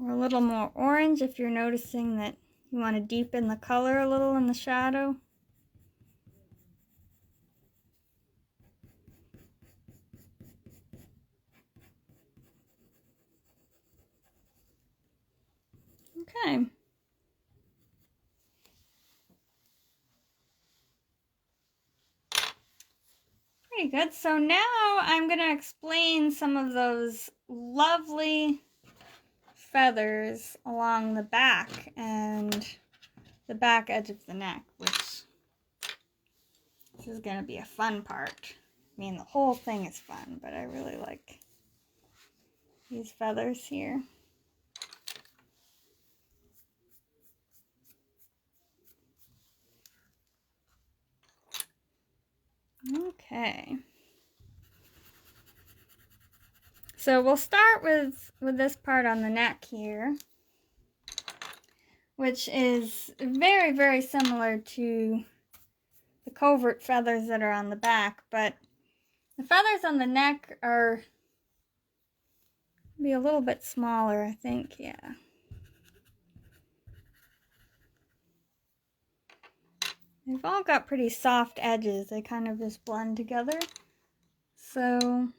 or a little more orange if you're noticing that you want to deepen the color a little in the shadow. Okay. Pretty good. So now I'm going to explain some of those lovely feathers along the back and the back edge of the neck, which this is going to be a fun part. I mean, the whole thing is fun, but I really like these feathers here. Okay. So we'll start with this part on the neck here, which is very, very similar to the covert feathers that are on the back, but the feathers on the neck are be a little bit smaller, I think, yeah. They've all got pretty soft edges. They kind of just blend together. So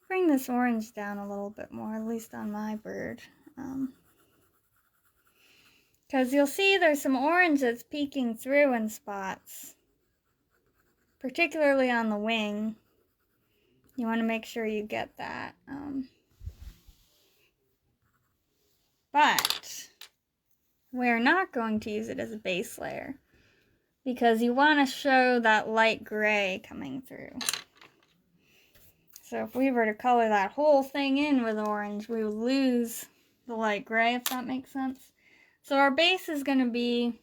bring this orange down a little bit more, at least on my bird. Because you'll see there's some orange that's peeking through in spots, particularly on the wing. You want to make sure you get that. But we're not going to use it as a base layer because you want to show that light gray coming through. So if we were to color that whole thing in with orange, we would lose the light gray, if that makes sense. So our base is going to be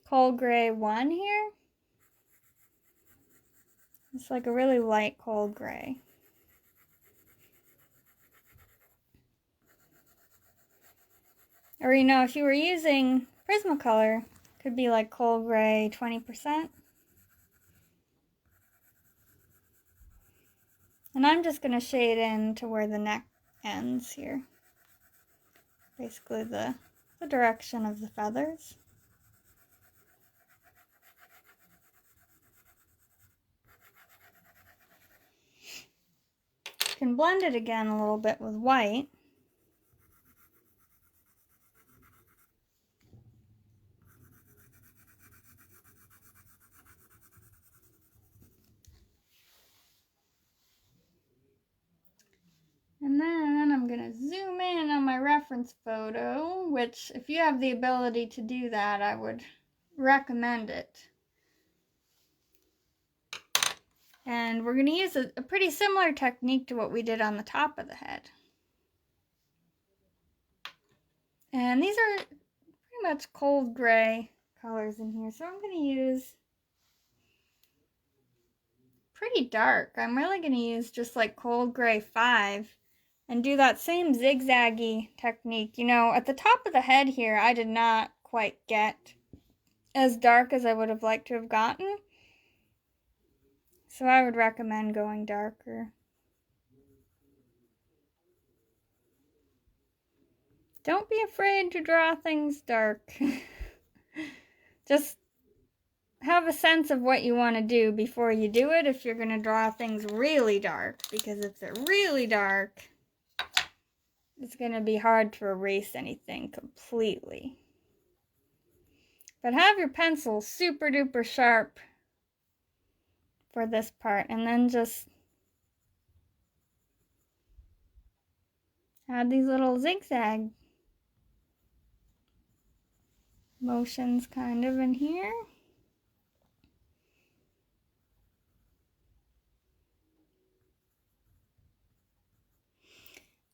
cold gray 1 here. It's like a really light cold gray. Or, you know, if you were using Prismacolor, it could be like cold gray 20%. And I'm just going to shade in to where the neck ends here. Basically the direction of the feathers. You can blend it again a little bit with white. And then I'm going to zoom in on my reference photo, which if you have the ability to do that, I would recommend it. And we're going to use a pretty similar technique to what we did on the top of the head. And these are pretty much cold gray colors in here, so I'm going to use pretty dark. I'm really going to use just like cold gray 5 and do that same zigzaggy technique. You know, at the top of the head here, I did not quite get as dark as I would have liked to have gotten. So I would recommend going darker. Don't be afraid to draw things dark. Just have a sense of what you want to do before you do it if you're going to draw things really dark. Because if they're really dark, it's going to be hard to erase anything completely. But have your pencil super duper sharp for this part, and then just add these little zigzag motions kind of in here.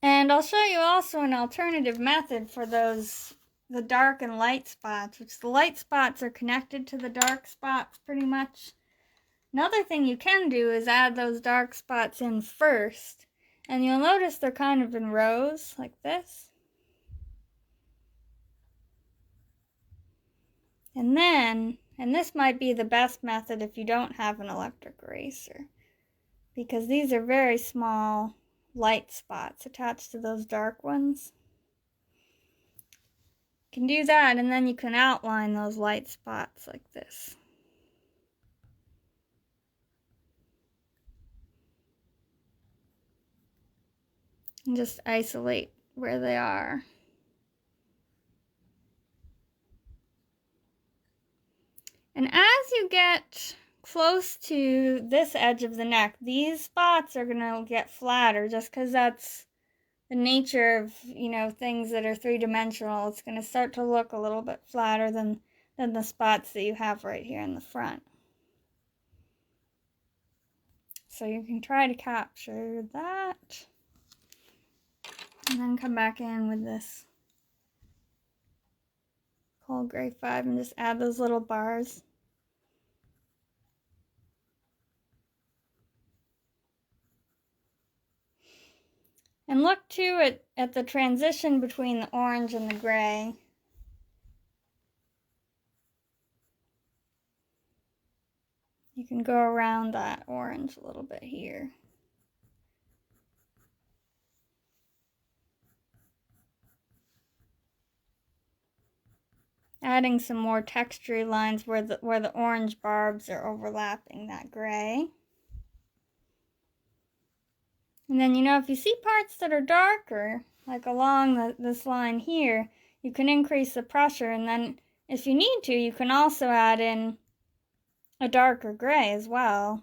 And I'll show you also an alternative method for the dark and light spots, which the light spots are connected to the dark spots pretty much. Another thing you can do is add those dark spots in first, and you'll notice they're kind of in rows like this. And this might be the best method if you don't have an electric eraser, because these are very small light spots attached to those dark ones. You can do that, and then you can outline those light spots like this. And just isolate where they are. And as you get close to this edge of the neck, these spots are going to get flatter just because that's the nature of, things that are three-dimensional. It's going to start to look a little bit flatter than the spots that you have right here in the front. So you can try to capture that. And then come back in with this Cold Gray 5 and just add those little bars. And look too at the transition between the orange and the gray. You can go around that orange a little bit here. Adding some more textury lines where the orange barbs are overlapping that gray. And then, if you see parts that are darker, like along this line here, you can increase the pressure, and then if you need to, you can also add in a darker gray as well.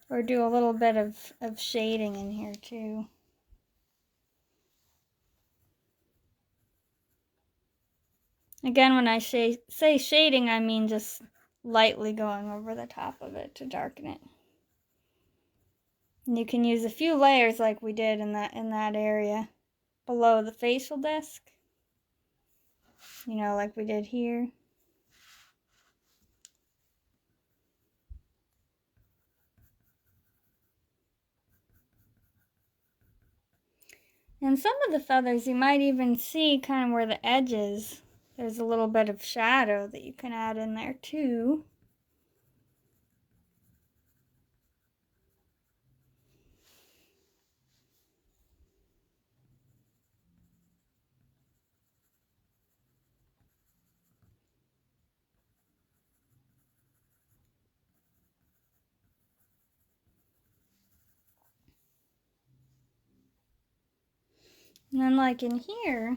Or do a little bit of shading in here too. Again, when I say shading, I mean just lightly going over the top of it to darken it. And you can use a few layers like we did in that area below the facial disc. Like we did here. And some of the feathers you might even see kind of where the edge is. There's a little bit of shadow that you can add in there too. And then like in here,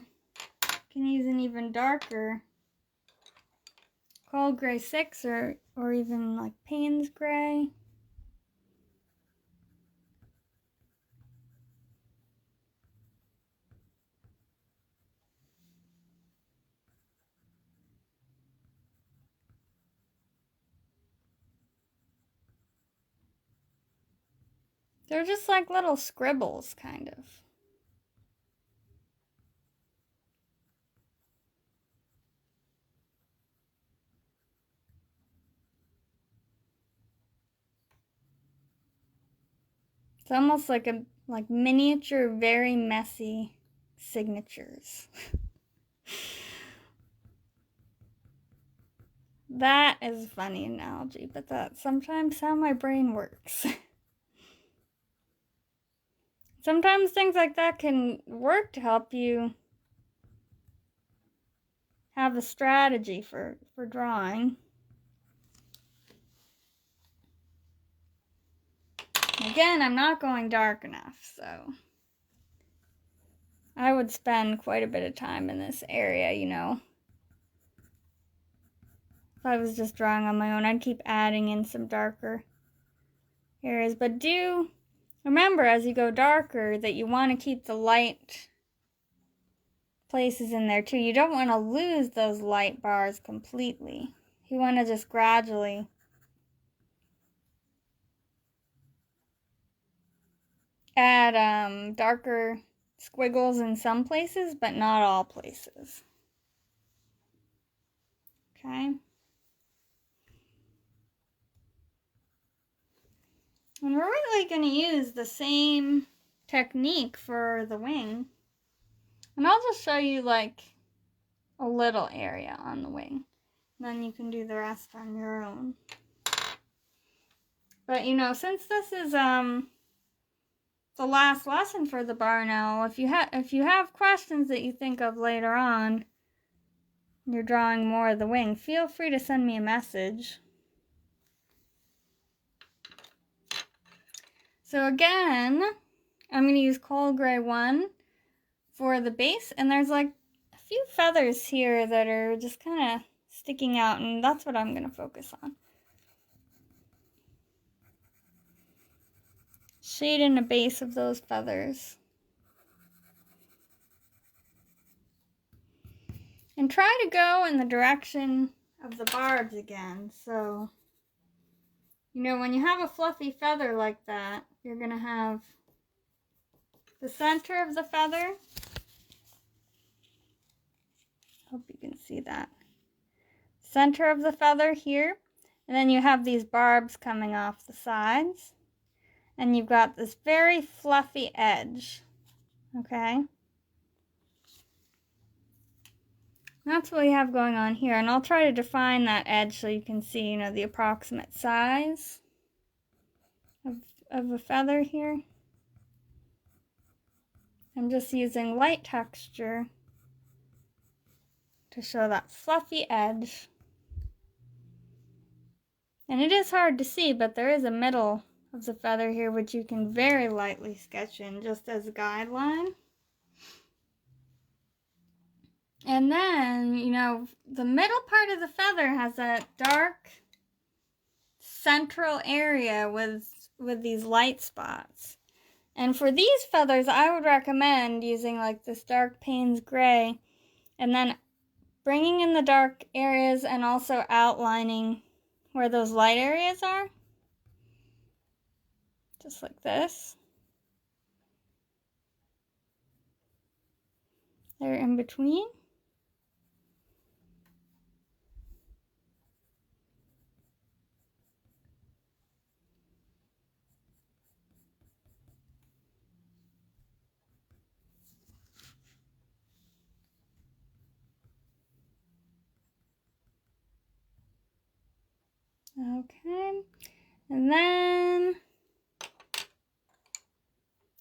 you can use an even darker Cold Gray 6 or even like Payne's Gray. They're just like little scribbles, kind of. It's almost like miniature, very messy signatures. That is a funny analogy, but that's sometimes how my brain works. Sometimes things like that can work to help you have a strategy for drawing. Again, I'm not going dark enough, so I would spend quite a bit of time in this area, If I was just drawing on my own, I'd keep adding in some darker areas. But do remember as you go darker that you want to keep the light places in there too. You don't want to lose those light bars completely. You want to just gradually add darker squiggles in some places, but not all places. Okay. And we're really going to use the same technique for the wing. And I'll just show you like a little area on the wing. Then you can do the rest on your own. But you know, since this is the last lesson for the barn owl, if you have questions that you think of later on, you're drawing more of the wing, feel free to send me a message. So again, I'm going to use Cold Gray 1 for the base, and there's like a few feathers here that are just kind of sticking out, and that's what I'm going to focus on. Shade in the base of those feathers. And try to go in the direction of the barbs again. So, you know, when you have a fluffy feather like that, you're going to have the center of the feather. Hope you can see that. Center of the feather here. And then you have these barbs coming off the sides. And you've got this very fluffy edge. Okay? That's what we have going on here. And I'll try to define that edge so you can see, you know, the approximate size of a feather here. I'm just using light texture to show that fluffy edge. And it is hard to see, but there is a middle of the feather here which you can very lightly sketch in just as a guideline. And then, you know, the middle part of the feather has that dark central area with these light spots. And for these feathers, I would recommend using like this dark Payne's gray and then bringing in the dark areas and also outlining where those light areas are. Just like this. They're in between. Okay, and then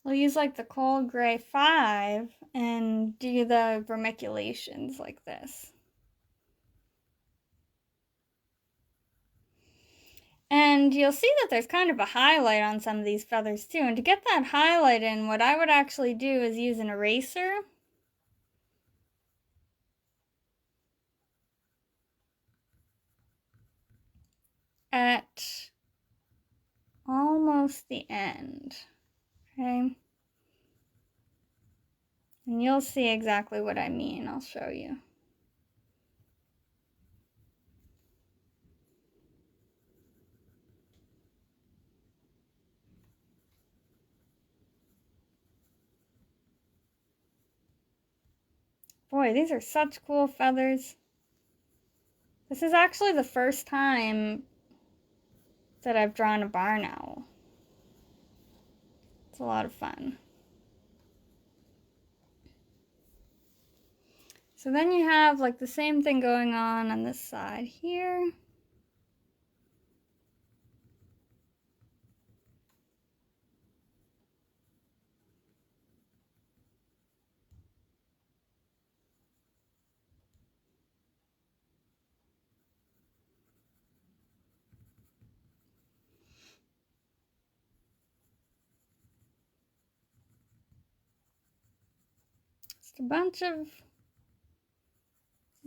we'll use like the Cold Gray 5 and do the vermiculations like this. And you'll see that there's kind of a highlight on some of these feathers too. And to get that highlight in, what I would actually do is use an eraser. At almost the end, okay? And you'll see exactly what I mean. I'll show you. Boy, these are such cool feathers. This is actually the first time that I've drawn a barn owl. It's a lot of fun. So then you have like the same thing going on this side here. Just a bunch of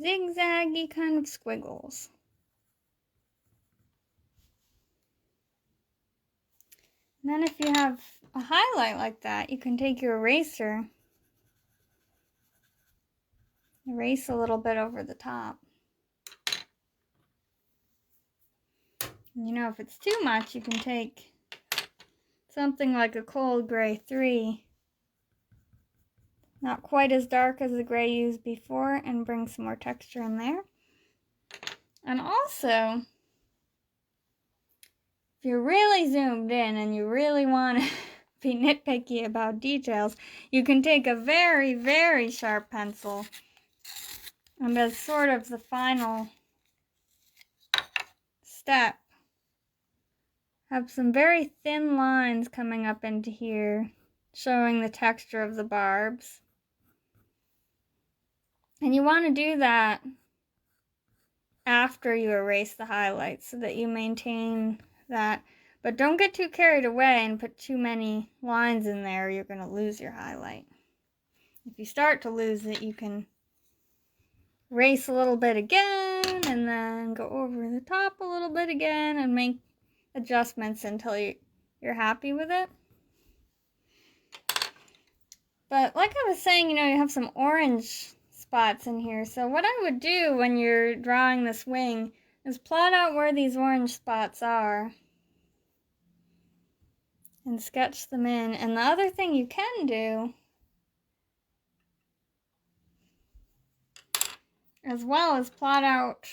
zigzaggy kind of squiggles. And then if you have a highlight like that, you can take your eraser, erase a little bit over the top. And you know, if it's too much, you can take something like a Cold Gray 3, not quite as dark as the gray used before, and bring some more texture in there. And also, if you're really zoomed in and you really want to be nitpicky about details, you can take a very, very sharp pencil, and as sort of the final step, have some very thin lines coming up into here, showing the texture of the barbs. And you want to do that after you erase the highlights so that you maintain that. But don't get too carried away and put too many lines in there, or you're going to lose your highlight. If you start to lose it, you can erase a little bit again and then go over the top a little bit again and make adjustments until you're happy with it. But like I was saying, you have some orange spots in here. So what I would do when you're drawing this wing is plot out where these orange spots are and sketch them in. And the other thing you can do as well is plot out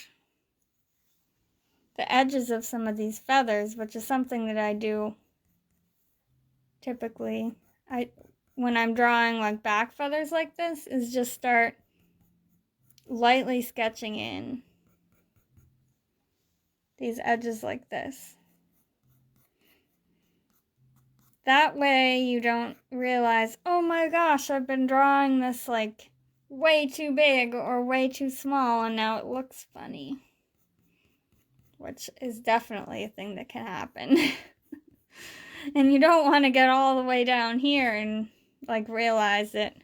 the edges of some of these feathers, which is something that I do typically. When I'm drawing like back feathers like this, is just start lightly sketching in these edges like this. That way you don't realize, oh my gosh, I've been drawing this like way too big or way too small and now it looks funny. Which is definitely a thing that can happen. And you don't want to get all the way down here and like realize it.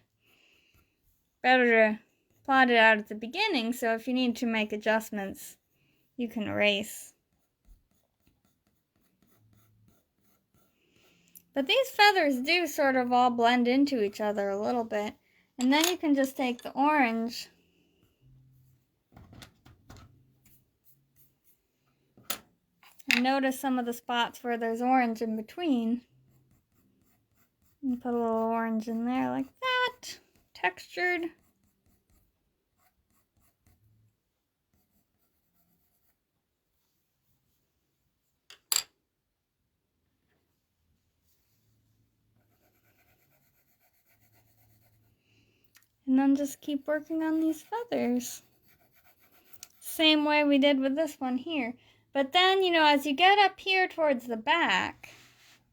Better to plot it out at the beginning, so if you need to make adjustments, you can erase. But these feathers do sort of all blend into each other a little bit. And then you can just take the orange and notice some of the spots where there's orange in between. And put a little orange in there like that, textured. And then just keep working on these feathers. Same way we did with this one here. But then, as you get up here towards the back,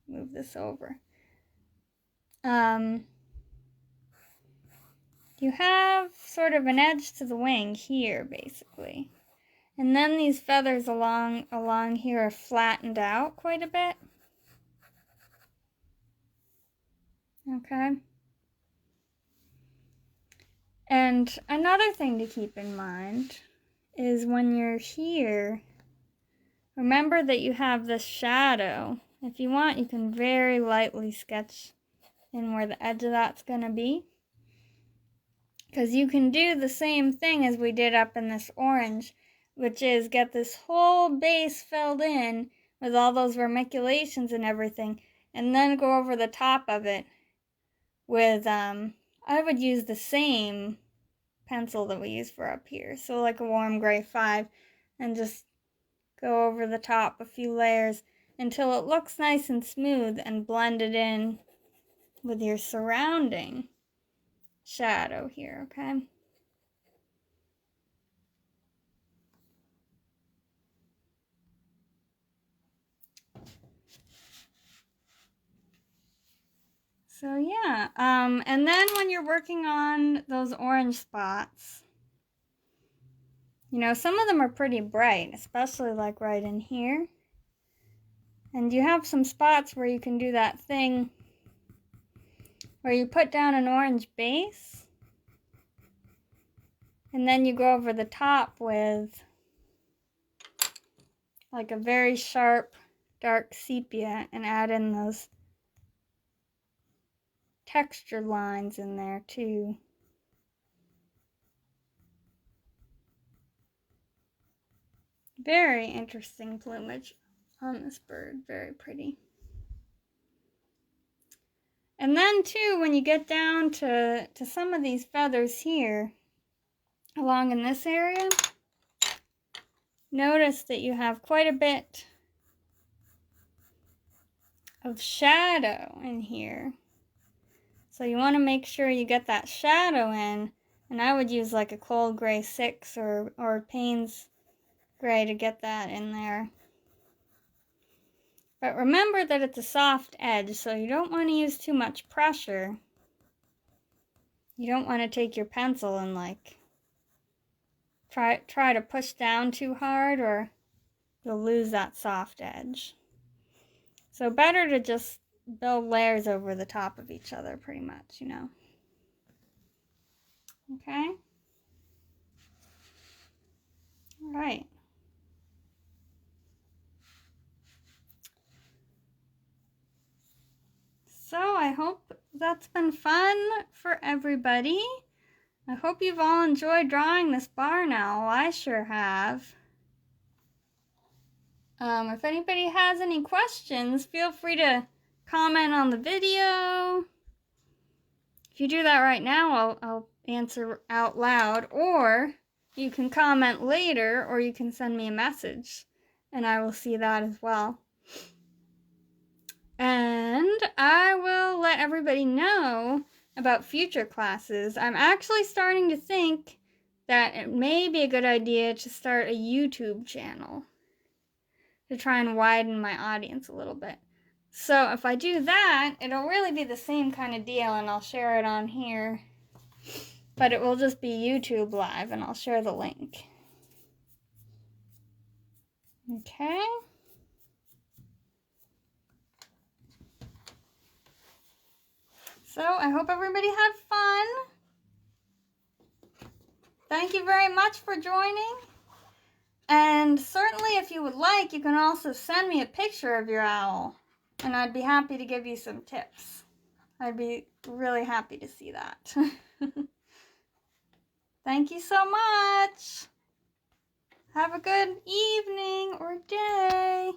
move this over. You have sort of an edge to the wing here, basically. And then these feathers along here are flattened out quite a bit. Okay. And another thing to keep in mind is when you're here, remember that you have this shadow. If you want, you can very lightly sketch in where the edge of that's going to be. Because you can do the same thing as we did up in this orange, which is get this whole base filled in with all those vermiculations and everything, and then go over the top of it with, I would use the same pencil that we use for up here, so like a warm gray 5, and just go over the top a few layers until it looks nice and smooth and blend it in with your surrounding shadow here, okay? So yeah, and then when you're working on those orange spots, some of them are pretty bright, especially like right in here. And you have some spots where you can do that thing where you put down an orange base and then you go over the top with like a very sharp dark sepia and add in those texture lines in there too. Very interesting plumage on this bird, very pretty. And then too, when you get down to some of these feathers here, along in this area, notice that you have quite a bit of shadow in here. So you want to make sure you get that shadow in, and I would use like a cold gray 6 or Payne's gray to get that in there. But remember that it's a soft edge, so you don't want to use too much pressure. You don't want to take your pencil and like try to push down too hard, or you'll lose that soft edge. So better to just build layers over the top of each other pretty much, you know. Okay? All right. So I hope that's been fun for everybody. I hope you've all enjoyed drawing this barn owl. I sure have. If anybody has any questions, feel free to comment on the video. If you do that right now, I'll answer out loud, or you can comment later, or you can send me a message, and I will see that as well. And I will let everybody know about future classes. I'm actually starting to think that it may be a good idea to start a YouTube channel to try and widen my audience a little bit. So if I do that, it'll really be the same kind of deal, and I'll share it on here. But it will just be YouTube Live, and I'll share the link. Okay. So I hope everybody had fun. Thank you very much for joining. And certainly if you would like, you can also send me a picture of your owl, and I'd be happy to give you some tips. I'd be really happy to see that. Thank you so much. Have a good evening or day.